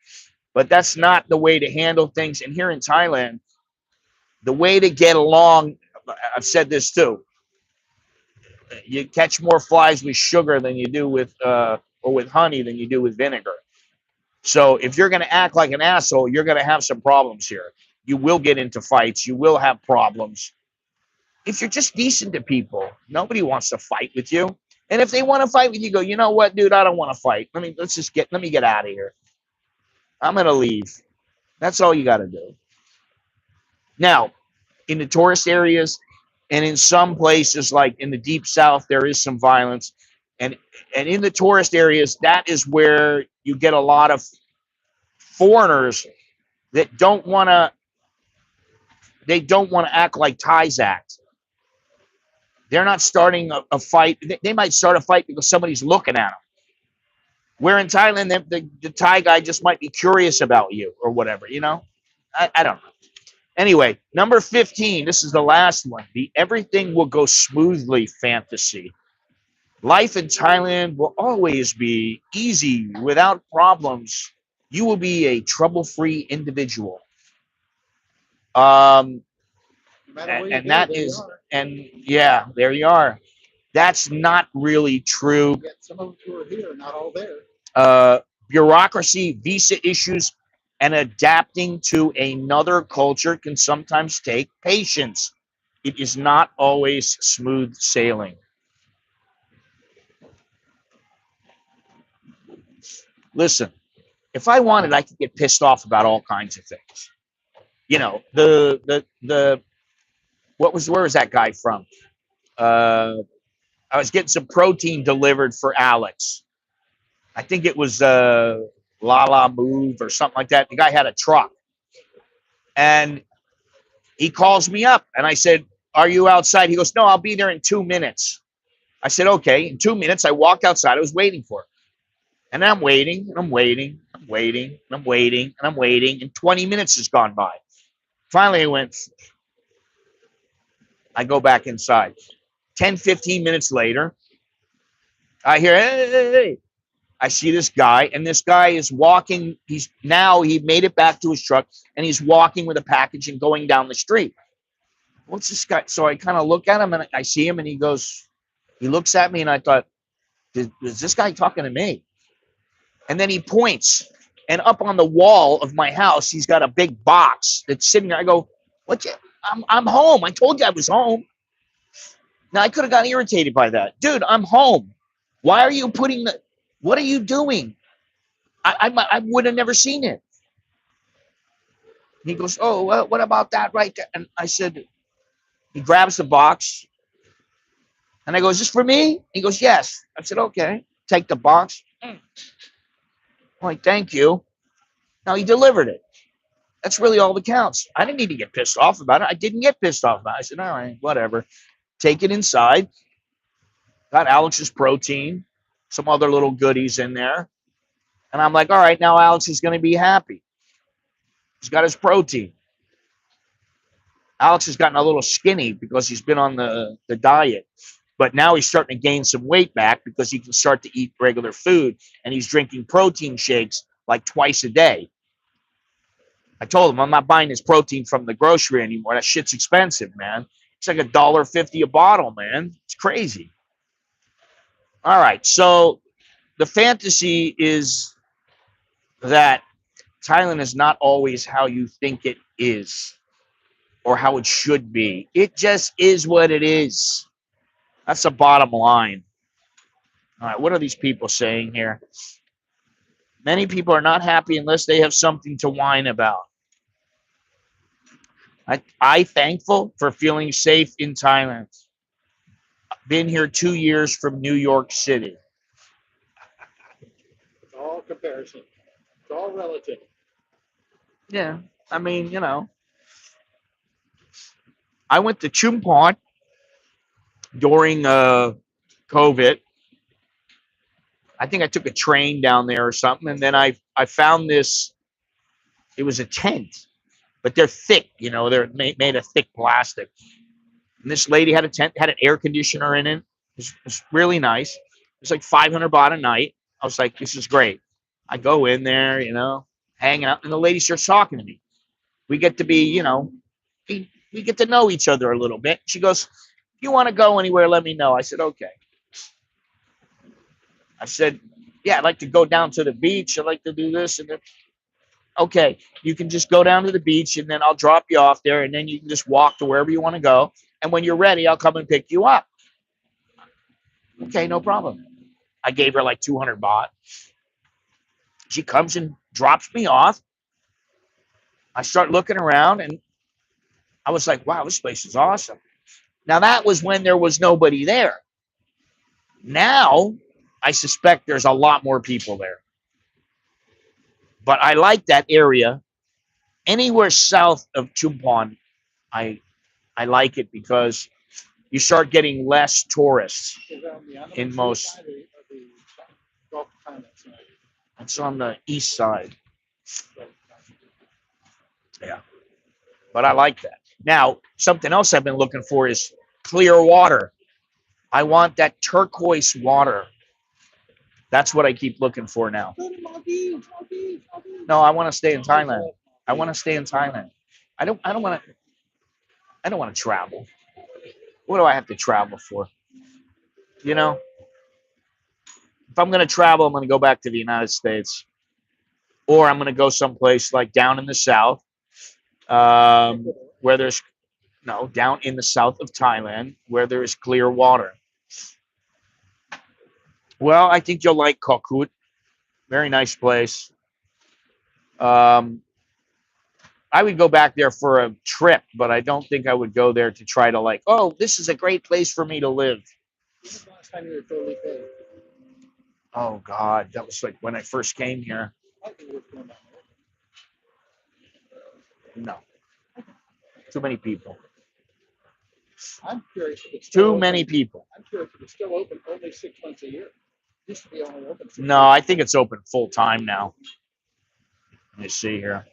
[SPEAKER 1] But that's not the way to handle things. And here in Thailand, the way to get along, I've said this too, you catch more flies with sugar than you do or with honey than you do with vinegar. So if you're going to act like an asshole, you're going to have some problems here. You will get into fights. You will have problems. If you're just decent to people, nobody wants to fight with you. And if they want to fight with you, go, you know what, dude, I don't want to fight. Let me get out of here. I'm going to leave. That's all you got to do. Now, in the tourist areas and in some places like in the deep south, there is some violence. And in the tourist areas, that is where you get a lot of foreigners that don't want to act like Thais act. They're not starting a fight. They might start a fight because somebody's looking at them. Where in Thailand, the Thai guy just might be curious about you or whatever, I don't know. Anyway, number 15, this is the last one. The everything will go smoothly fantasy. Life in Thailand will always be easy without problems. You will be a trouble-free individual. No and that is, and yeah, there you are. That's not really true.
[SPEAKER 2] Yet some of them who are here, not all there.
[SPEAKER 1] Bureaucracy, visa issues, and adapting to another culture can sometimes take patience. It is not always smooth sailing. Listen, if I wanted, I could get pissed off about all kinds of things. Where was that guy from? I was getting some protein delivered for Alex. I think it was Lala Move or something like that. The guy had a truck. And he calls me up and I said, are you outside? He goes, no, I'll be there in 2 minutes. I said, okay. In 2 minutes, I walked outside. I was waiting for it. And I'm waiting and I'm waiting, I'm waiting, and I'm waiting, and I'm waiting. And 20 minutes has gone by. Finally, I go back inside. 10, 15 minutes later, I hear, hey, hey, hey. I see this guy, and this guy is walking. He made it back to his truck, and he's walking with a package and going down the street. What's this guy? So I kind of look at him, and I see him, and he looks at me, and I thought, is this guy talking to me? And then he points, and up on the wall of my house, he's got a big box that's sitting there. I go, what? I'm home. I told you I was home. Now, I could have gotten irritated by that. Dude, I'm home. Why are you what are you doing? I would have never seen it. He goes, oh, well, what about that right there? And I said, he grabs the box. And I go, is this for me? He goes, yes. I said, okay. Take the box. I'm like, thank you. Now he delivered it. That's really all that counts. I didn't need to get pissed off about it. I didn't get pissed off about it. I said, all right, whatever. Take it inside. Got Alex's protein, some other little goodies in there. And I'm like, all right, now Alex is going to be happy. He's got his protein. Alex has gotten a little skinny because he's been on the diet. But now he's starting to gain some weight back because he can start to eat regular food. And he's drinking protein shakes like twice a day. I told him I'm not buying this protein from the grocery anymore. That shit's expensive, man. It's like $1.50 a bottle, man. It's crazy. All right. So the fantasy is that Thailand is not always how you think it is or how it should be. It just is what it is. That's the bottom line. All right. What are these people saying here? Many people are not happy unless they have something to whine about. I thankful for feeling safe in Thailand. Been here 2 years from New York City.
[SPEAKER 2] It's all comparison. It's all relative.
[SPEAKER 1] Yeah, I mean, I went to Chumpon during COVID. I think I took a train down there or something, and then I found this It was a tent, but they're thick. They're made of thick plastic. And this lady had a tent, had an air conditioner in it. It was really nice. It was like 500 baht a night. I was like, this is great. I go in there, hanging out, and the lady starts talking to me. We get to be, we get to know each other a little bit. She goes, if you want to go anywhere, let me know. I said, okay. I said, yeah, I'd like to go down to the beach. I'd like to do this. And then, okay, you can just go down to the beach and then I'll drop you off there. And then you can just walk to wherever you want to go. And when you're ready, I'll come and pick you up. Okay, no problem. I gave her like 200 baht. She comes and drops me off. I start looking around and I was like, wow, this place is awesome. Now, that was when there was nobody there. Now, I suspect there's a lot more people there. But I like that area. Anywhere south of Chumpon, I like it because you start getting less tourists in most. It's on the east side. Yeah. But I like that. Now, something else I've been looking for is clear water. I want that turquoise water. That's what I keep looking for now. No, I want to stay in Thailand. I want to stay in Thailand. I don't want to travel. What do I have to travel for? If I'm going to travel, I'm going to go back to the United States, or I'm going to go someplace like down in the south, where there's down in the south of Thailand, where there is clear water. Well, I think you'll like Kokut. Very nice place. I would go back there for a trip, but I don't think I would go there to try to this is a great place for me to live.
[SPEAKER 2] Last time you were totally paid.
[SPEAKER 1] Oh, God. That was like when I first came here. No. Too many people.
[SPEAKER 2] I'm curious if it's
[SPEAKER 1] Too many people.
[SPEAKER 2] I'm curious if it's still open only 6 months a year. Used to be only open.
[SPEAKER 1] No, I think it's open full time now. Let me see here.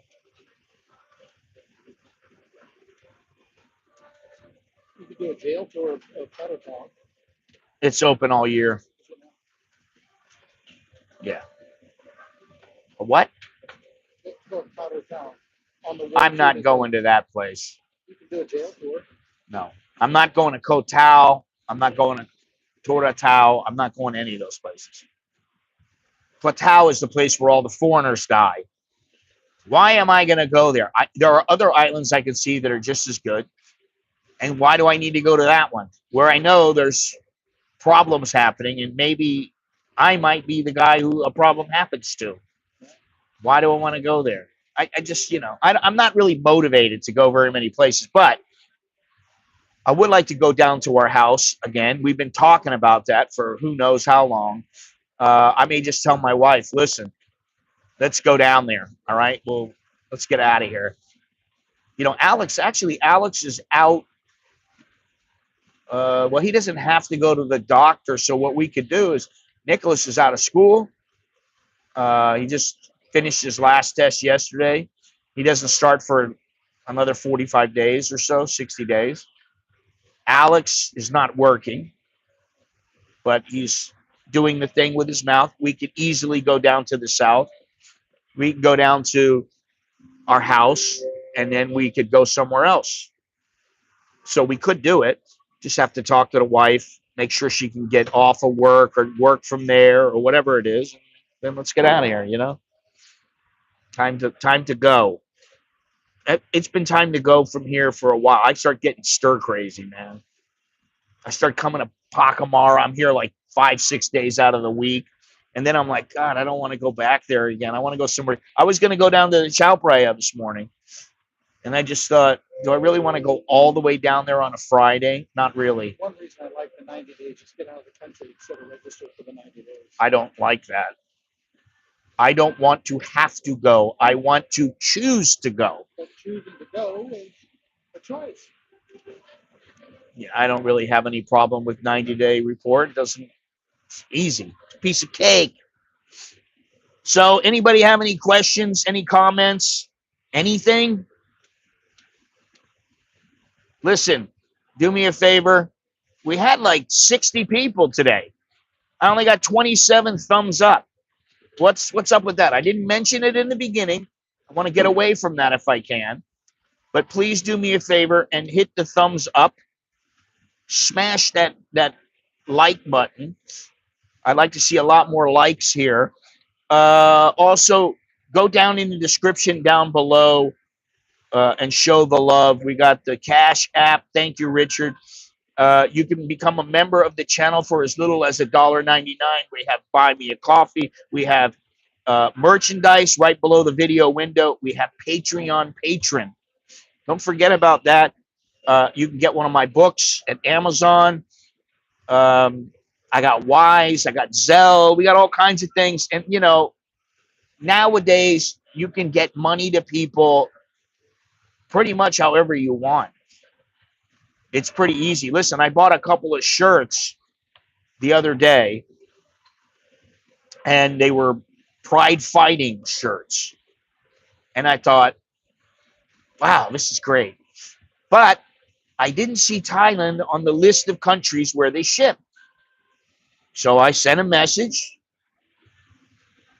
[SPEAKER 2] You could do a jail tour of Powder Town.
[SPEAKER 1] It's open all year. Yeah. A what?
[SPEAKER 2] Powder Town.
[SPEAKER 1] I'm not going to that place.
[SPEAKER 2] You can do a jail tour.
[SPEAKER 1] No. I'm not going to Koh Tao. I'm not going to Tora Tao. I'm not going to any of those places. Koh Tao is the place where all the foreigners die. Why am I going to go there? There are other islands I can see that are just as good. And why do I need to go to that one? Where I know there's problems happening and maybe I might be the guy who a problem happens to. Why do I want to go there? I just, I'm not really motivated to go very many places, but I would like to go down to our house again. We've been talking about that for who knows how long. I may just tell my wife, listen, let's go down there. All right. Well, let's get out of here. Alex is out. Well, he doesn't have to go to the doctor. So what we could do is Nicholas is out of school. He just finished his last test yesterday. He doesn't start for another 45 days or so, 60 days. Alex is not working, but he's doing the thing with his mouth. We could easily go down to the south. We can go down to our house, and then we could go somewhere else. So we could do it. Just have to talk to the wife, make sure she can get off of work or work from there or whatever it is. Then let's get out of here, Time to go. It's been time to go from here for a while. I start getting stir crazy, man. I start coming to Pacamara. I'm here like 5-6 days out of the week. And then I'm like, God, I don't want to go back there again. I want to go somewhere. I was going to go down to the Chao Phraya this morning. And I just thought, do I really want to go all the way down there on a Friday? Not really.
[SPEAKER 2] One reason I like the 90 days is get out of the country instead of register for the 90 days.
[SPEAKER 1] I don't like that. I don't want to have to go. I want to choose to go.
[SPEAKER 2] But choosing to go is a choice.
[SPEAKER 1] Yeah, I don't really have any problem with 90-day report. It's easy. It's a piece of cake. So anybody have any questions, any comments? Anything? Listen, do me a favor. We had like 60 people today. I only got 27 thumbs up. What's up with that? I didn't mention it in the beginning. I want to get away from that if I can. But please do me a favor and hit the thumbs up. Smash that like button. I'd like to see a lot more likes here. Also, go down in the description down below and show the love. We got the Cash app. Thank you, Richard. You can become a member of the channel for as little as $1.99. We have Buy Me a Coffee. We have merchandise right below the video window. We have Patreon Patron. Don't forget about that. You can get one of my books at Amazon. I got Wise. I got Zelle. We got all kinds of things. And, you know, nowadays you can get money to people pretty much however you want. It's pretty easy. Listen, I bought a couple of shirts the other day, and they were Pride Fighting shirts. And I thought, wow, this is great. But I didn't see Thailand on the list of countries where they ship. So I sent a message.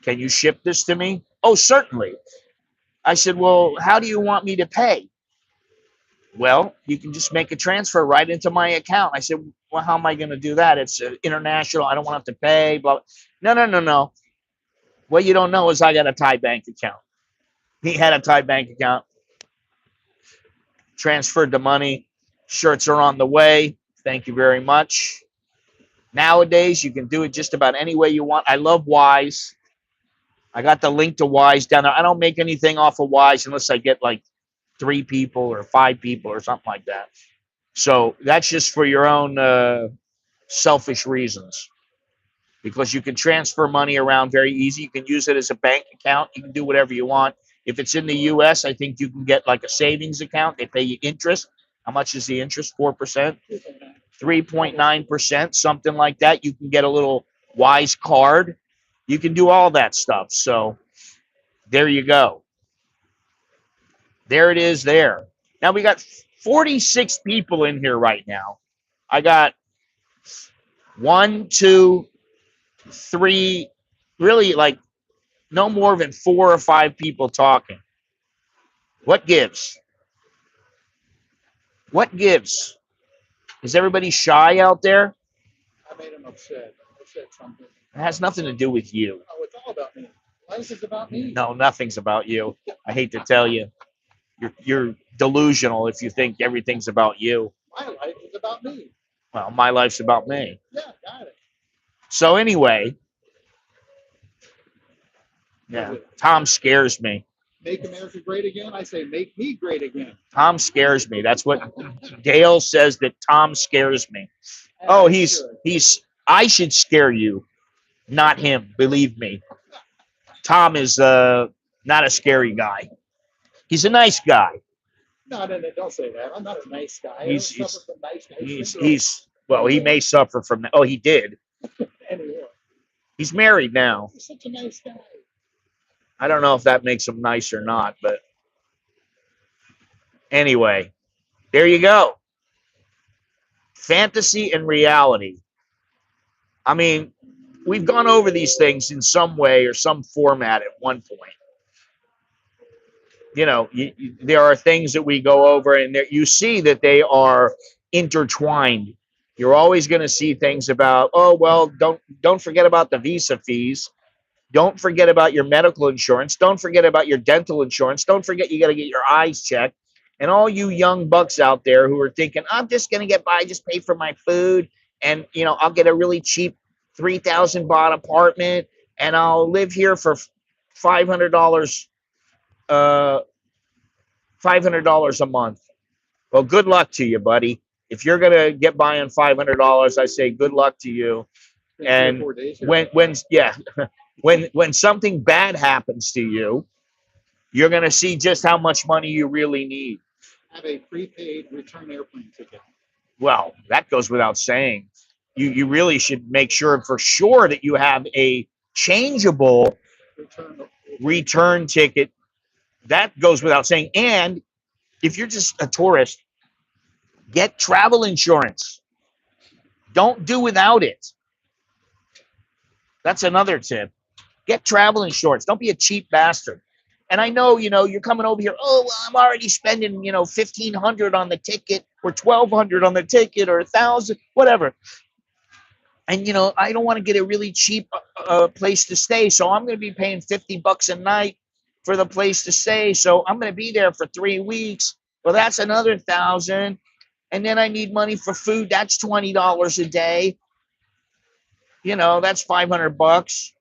[SPEAKER 1] Can you ship this to me? Oh, certainly. I said, well, how do you want me to pay? Well, you can just make a transfer right into my account. I said, well, how am I going to do that? It's international. I don't want to have to pay. Blah. No. What you don't know is I got a Thai bank account. He had a Thai bank account. Transferred the money. Shirts are on the way. Thank you very much. Nowadays, you can do it just about any way you want. I love Wise. I got the link to Wise down there. I don't make anything off of Wise unless I get like 3 people or 5 people or something like that. So that's just for your own selfish reasons, because you can transfer money around very easy. You can use it as a bank account. You can do whatever you want. If it's in the U.S., I think you can get like a savings account. They pay you interest. How much is the interest? 4%, 3.9%, something like that. You can get a little Wise card. You can do all that stuff. So there you go. There it is there. Now we got 46 people in here right now. I got 1, 2, 3, really like no more than 4 or 5 people talking. What gives? What gives? Is everybody shy out there?
[SPEAKER 2] I made him upset. I said something.
[SPEAKER 1] It has nothing to do with you.
[SPEAKER 2] Oh, it's all about me. Life is about me.
[SPEAKER 1] No, nothing's about you. I hate to tell you. You're delusional if you think everything's about you.
[SPEAKER 2] My life is about me.
[SPEAKER 1] Well, my life's about me.
[SPEAKER 2] Yeah, got it.
[SPEAKER 1] So anyway, yeah, Tom scares me.
[SPEAKER 2] Make America great again. I say make me great again.
[SPEAKER 1] Tom scares me. That's what Dale says, that Tom scares me. Oh, he's I should scare you, not him. Believe me. Tom is not a scary guy. He's a nice guy.
[SPEAKER 2] No, don't say that. I'm not a nice guy.
[SPEAKER 1] He's well, he may suffer from that. Oh, he did.
[SPEAKER 2] Anyway.
[SPEAKER 1] He's married now.
[SPEAKER 2] He's such a nice guy.
[SPEAKER 1] I don't know if that makes him nice or not, but anyway, there you go. Fantasy and reality. I mean, we've gone over these things in some way or some format at one point. You know, there are things that we go over, and you see that they are intertwined. You're always going to see things about, oh, well, don't forget about the visa fees. Don't forget about your medical insurance. Don't forget about your dental insurance. Don't forget you got to get your eyes checked. And all you young bucks out there who are thinking, I'm just going to get by, just pay for my food, and, you know, I'll get a really cheap 3,000 baht apartment, and I'll live here for $500 $500 a month. Well, good luck to you, buddy. If you're gonna get by on $500, I say good luck to you. And when something bad happens to you, you're gonna see just how much money you really need.
[SPEAKER 2] Have a prepaid return airplane ticket.
[SPEAKER 1] Well, that goes without saying. You really should make sure for sure that you have a changeable return ticket That goes without saying. And if you're just a tourist, get travel insurance. Don't do without it. That's another tip. Get travel insurance. Don't be a cheap bastard. And I know, you're coming over here. Oh, well, I'm already spending, 1,500 on the ticket, or 1,200 on the ticket, or 1,000, whatever. And I don't want to get a really cheap place to stay, so I'm going to be paying $50 a night for the place to stay. So I'm going to be there for 3 weeks. Well, that's another 1,000, and then I need money for food. That's $20 a day. That's $500.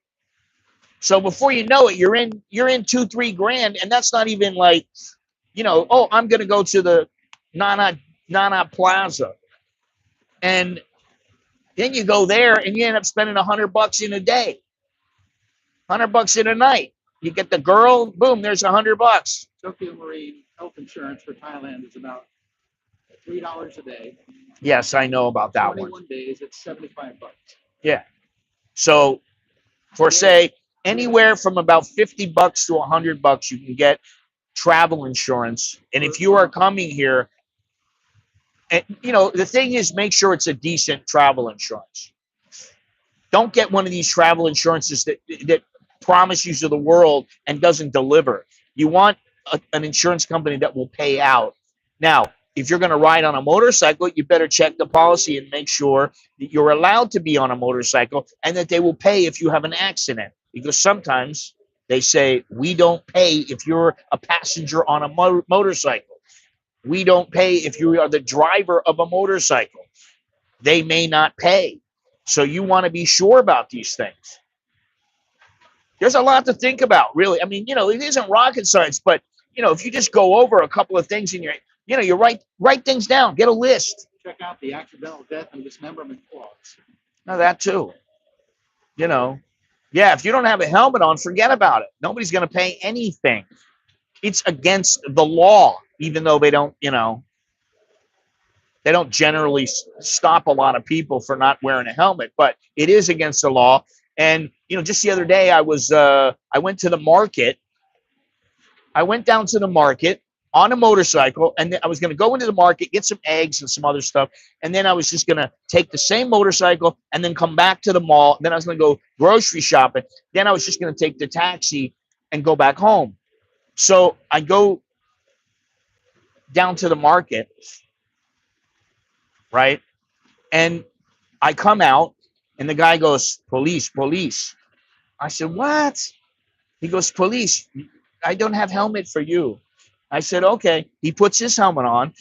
[SPEAKER 1] So before you know it, you're in 2-3 grand, and that's not even like, oh, I'm going to go to the Nana Plaza, and then you go there and you end up spending $100 in a day. $100 in a night. You get the girl, boom, there's $100.
[SPEAKER 2] Tokyo Marine health insurance for Thailand is about $3 a day.
[SPEAKER 1] Yes, I know about that
[SPEAKER 2] 21
[SPEAKER 1] one.
[SPEAKER 2] days, it's $75.
[SPEAKER 1] Yeah. So for say anywhere from about $50 to $100, you can get travel insurance. And if you are coming here, and the thing is, make sure it's a decent travel insurance. Don't get one of these travel insurances that promises you the world and doesn't deliver. You want an insurance company that will pay out. Now, if you're going to ride on a motorcycle, you better check the policy and make sure that you're allowed to be on a motorcycle and that they will pay if you have an accident. Because sometimes they say, we don't pay if you're a passenger on a motorcycle. We don't pay if you are the driver of a motorcycle. They may not pay. So you want to be sure about these things. There's a lot to think about, really. I mean, it isn't rocket science, but if you just go over a couple of things and you write things down, get a list.
[SPEAKER 2] Check out the accidental death and dismemberment clause.
[SPEAKER 1] Now that too. Yeah, if you don't have a helmet on, forget about it. Nobody's going to pay anything. It's against the law, even though they don't generally stop a lot of people for not wearing a helmet, but it is against the law. And just the other day, I went to the market. I went down to the market on a motorcycle, and then I was going to go into the market, get some eggs and some other stuff, and then I was just going to take the same motorcycle and then come back to the mall. Then I was going to go grocery shopping. Then I was just going to take the taxi and go back home. So I go down to the market, right? And I come out, and the guy goes, police, police. I said, what? He goes, police, I don't have helmet for you. I said, okay. He puts his helmet on.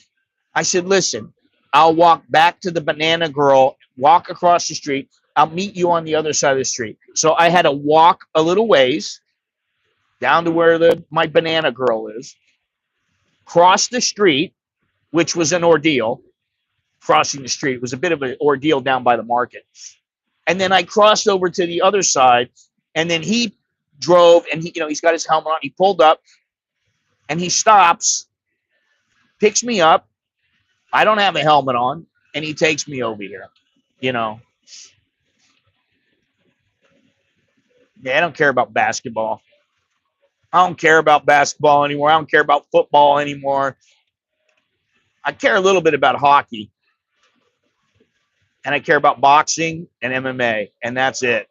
[SPEAKER 1] I said, listen, I'll walk back to the banana girl, walk across the street. I'll meet you on the other side of the street. So I had to walk a little ways down to where my banana girl is, cross the street, which was an ordeal. Crossing the street was a bit of an ordeal down by the market. And then I crossed over to the other side, and then he drove, and he's got his helmet on. He pulled up, and he stops, picks me up. I don't have a helmet on, and he takes me over here. Yeah, I don't care about basketball. I don't care about basketball anymore. I don't care about football anymore. I care a little bit about hockey. And I care about boxing and MMA, and that's it.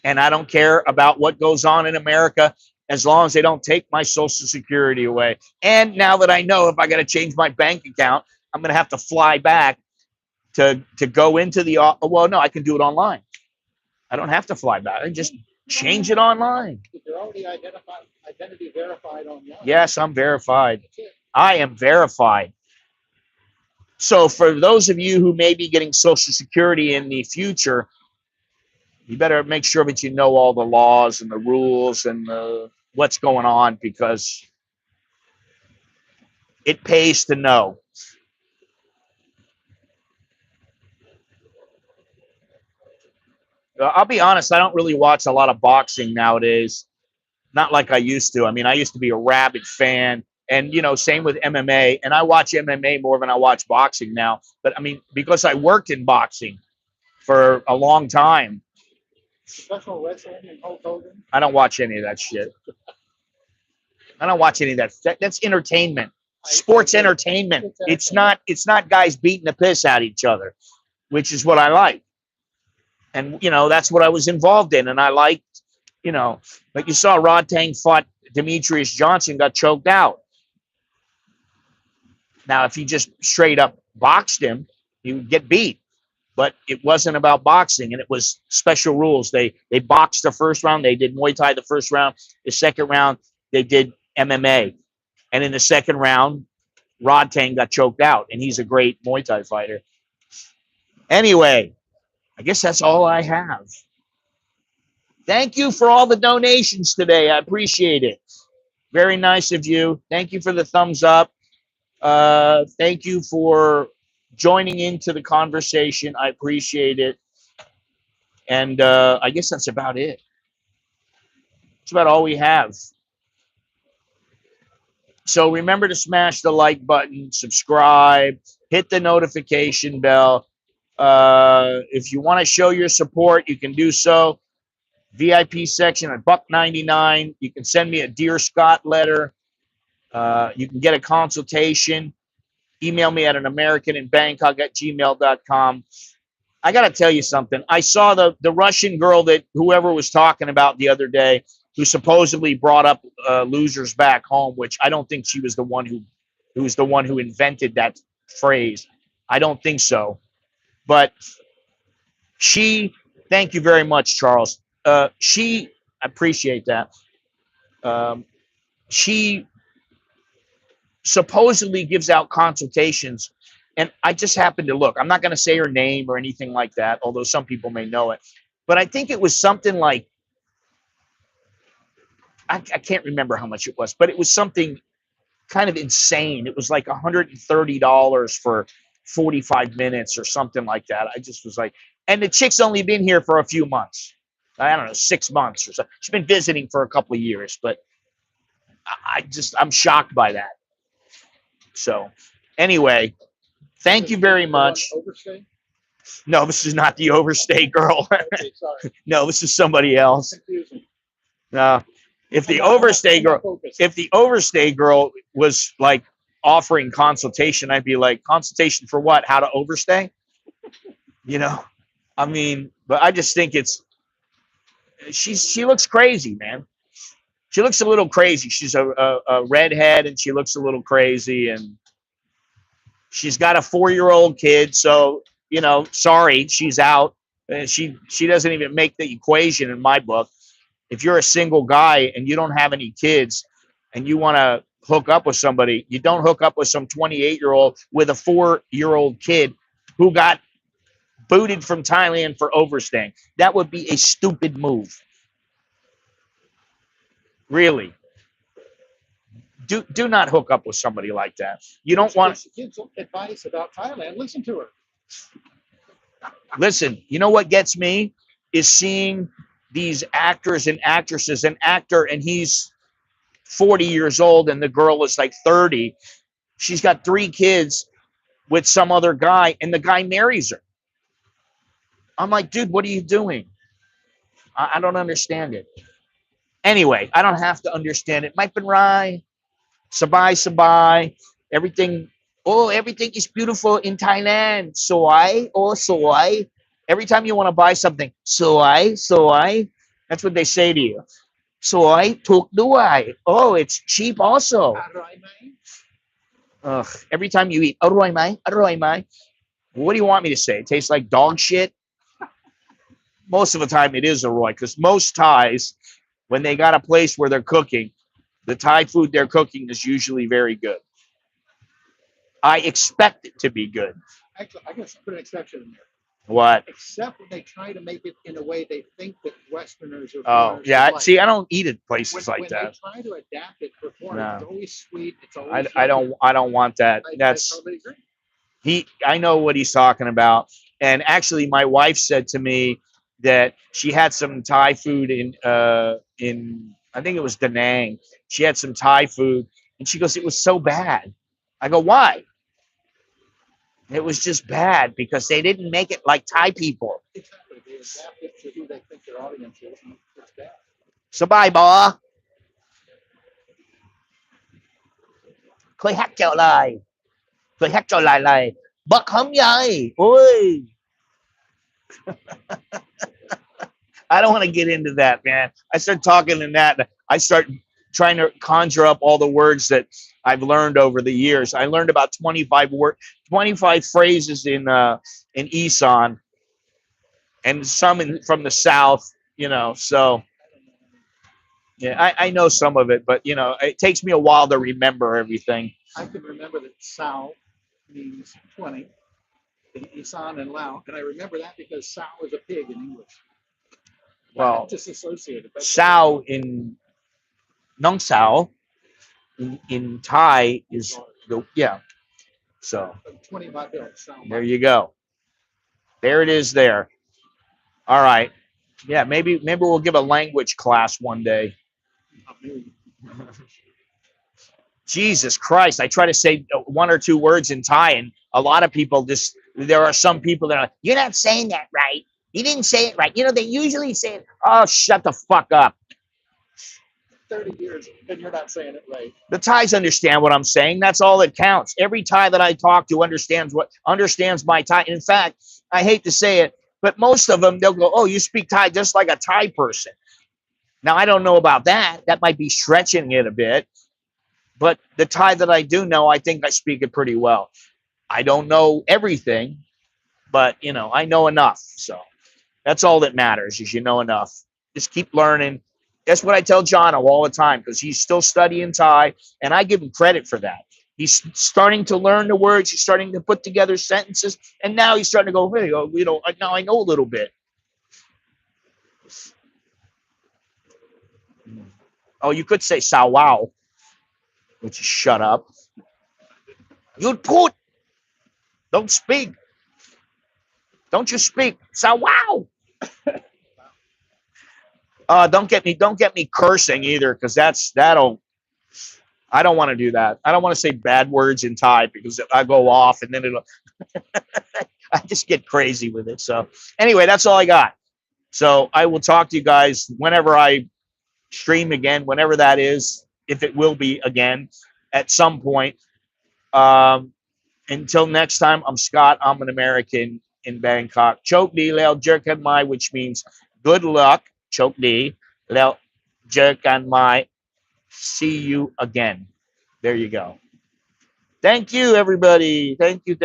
[SPEAKER 1] And I don't care about what goes on in America as long as they don't take my Social Security away. And now that I know if I got to change my bank account, I'm going to have to fly back to go into the, well, no, I can do it online. I don't have to fly back. I just change it online.
[SPEAKER 2] You're already identity verified online.
[SPEAKER 1] Yes, I'm verified. I am verified. So for those of you who may be getting Social Security in the future, you better make sure that you know all the laws and the rules and what's going on, because it pays to know. I'll be honest, I don't really watch a lot of boxing nowadays. Not like I used to. I mean, I used to be a rabid fan. And, same with MMA. And I watch MMA more than I watch boxing now. But, I mean, because I worked in boxing for a long time.
[SPEAKER 2] Professional wrestling and Hulk Hogan?
[SPEAKER 1] I don't watch any of that shit. I don't watch any of that. That's entertainment,
[SPEAKER 2] I
[SPEAKER 1] sports
[SPEAKER 2] agree.
[SPEAKER 1] entertainment.
[SPEAKER 2] Exactly.
[SPEAKER 1] It's not guys beating the piss out of each other, which is what I like. And that's what I was involved in, and I liked, like you saw Rod Tang fought Demetrius Johnson, got choked out. Now, if he just straight up boxed him, he would get beat. But it wasn't about boxing, and it was special rules. They boxed the first round. They did Muay Thai the first round. The second round, they did MMA. And in the second round, Rod Tang got choked out, and he's a great Muay Thai fighter. Anyway, I guess that's all I have. Thank you for all the donations today. I appreciate it. Very nice of you. Thank you for the thumbs up. Thank you for joining into the conversation. I appreciate it. And I guess that's about it. That's about all we have. So remember to smash the like button, subscribe, hit the notification bell. If you want to show your support, you can do so. VIP section at $1.99. You can send me a Dear Scott letter. You can get a consultation. Email me at anamericaninbangkok@gmail.com. I got to tell you something. I saw the Russian girl that whoever was talking about the other day, who supposedly brought up losers back home, which I don't think she was the one who invented that phrase. I don't think so. But thank you very much, Charles. She appreciate that. She supposedly gives out consultations, and I just happened to look. I'm not going to say her name or anything like that, although some people may know it. But I think it was something like, I can't remember how much it was, but it was something kind of insane. It was like $130 for 45 minutes or something like that. I just was like, and the chick's only been here for a few months. I don't know, 6 months or so. She's been visiting for a couple of years, but I'm shocked by that. So anyway, thank you very much.
[SPEAKER 2] Overstay?
[SPEAKER 1] No, this is not the overstay girl.
[SPEAKER 2] Okay, sorry.
[SPEAKER 1] No, this is somebody else.
[SPEAKER 2] Confusing.
[SPEAKER 1] If the overstay girl was like offering consultation, I'd be like, consultation for what? How to overstay? I mean, but I just think she looks crazy, man. She looks a little crazy. She's a redhead, and she looks a little crazy, and she's got a 4-year-old kid. So sorry, she's out. She doesn't even make the equation in my book. If you're a single guy and you don't have any kids and you want to hook up with somebody, you don't hook up with some 28-year-old with a 4-year-old kid who got booted from Thailand for overstaying. That would be a stupid move. Really. Do not hook up with somebody like that. You don't want
[SPEAKER 2] to give advice about Thailand. Listen to her.
[SPEAKER 1] Listen, you know what gets me is seeing these actors and actresses, an actor, and he's 40 years old and the girl is like 30. She's got 3 kids with some other guy, and the guy marries her. I'm like, dude, what are you doing? I don't understand it. Anyway, I don't have to understand it. Mike Benrai, Sabai, everything. Oh, everything is beautiful in Thailand. Soy. Every time you want to buy something, soy. That's what they say to you. Soy, tuk duai. Oh, it's cheap also. Ugh. Every time you eat, aroy mai. What do you want me to say? It tastes like dog shit? Most of the time it is aroy, because most Thais, when they got a place where they're cooking, the Thai food they're cooking is usually very good. I expect it to be good.
[SPEAKER 2] Actually, I guess put an exception in there.
[SPEAKER 1] What?
[SPEAKER 2] Except when they try to make it in a way they think that Westerners are.
[SPEAKER 1] Oh, yeah. Like. See, I don't eat at places like that.
[SPEAKER 2] When they try to adapt it for foreigners, it's always sweet. It's always.
[SPEAKER 1] I don't want that. That's. I totally agree. I know what he's talking about. And actually, my wife said to me that she had some Thai food in I think it was Da Nang. She had some Thai food, and she goes, "It was so bad." I go, "Why?" It was just bad because they didn't make it like Thai people.
[SPEAKER 2] Exactly. They adapt it to who they think their audience is, and it's bad.
[SPEAKER 1] So bye, boy. เคยฮักเจ้าลายเคยฮักเจ้าลายลายบักหำใหญ่โอ้ย I don't want to get into that, man. I start talking in that. I start trying to conjure up all the words that I've learned over the years. I learned about 25 phrases in Isan, and some from the South. So yeah, I know some of it, but it takes me a while to remember everything.
[SPEAKER 2] I can remember that Sao means 20 in Isan and Lao, and I remember that because Sao is a pig in English.
[SPEAKER 1] Well,
[SPEAKER 2] just associated.
[SPEAKER 1] Sao in Nong Sao in Thai is yeah. So
[SPEAKER 2] 20 baht bill.
[SPEAKER 1] there you go. There it is there. All right. Yeah, maybe we'll give a language class one day. Jesus Christ. I try to say one or two words in Thai, and a lot of people there are some people that are like, you're not saying that right. You didn't say it right. They usually say it. Oh, shut the fuck up.
[SPEAKER 2] 30 years and you're not saying it right.
[SPEAKER 1] The Thais understand what I'm saying. That's all that counts. Every Thai that I talk to understands my Thai. In fact, I hate to say it, but most of them, they'll go, oh, you speak Thai just like a Thai person. Now, I don't know about that. That might be stretching it a bit. But the Thai that I do know, I think I speak it pretty well. I don't know everything, but, I know enough. So that's all that matters is you know enough. Just keep learning. That's what I tell Jono all the time because he's still studying Thai, and I give him credit for that. He's starting to learn the words. He's starting to put together sentences, and now he's starting to go, hey, now I know a little bit. Oh, you could say "sao wow," which is shut up. You put. Don't speak. Don't you speak. "Sao wow." Don't get me cursing either, because I don't want to do that. I don't want to say bad words in Thai because I go off and then I just get crazy with it. So anyway, that's all I got. So I will talk to you guys whenever I stream again, whenever that is, if it will be again at some point. Until next time, I'm Scott. I'm an American in Bangkok. Chok di leo jerkan mai, which means good luck. Chok di leo jerkan mai. See you again. There you go. Thank you, everybody. Thank you.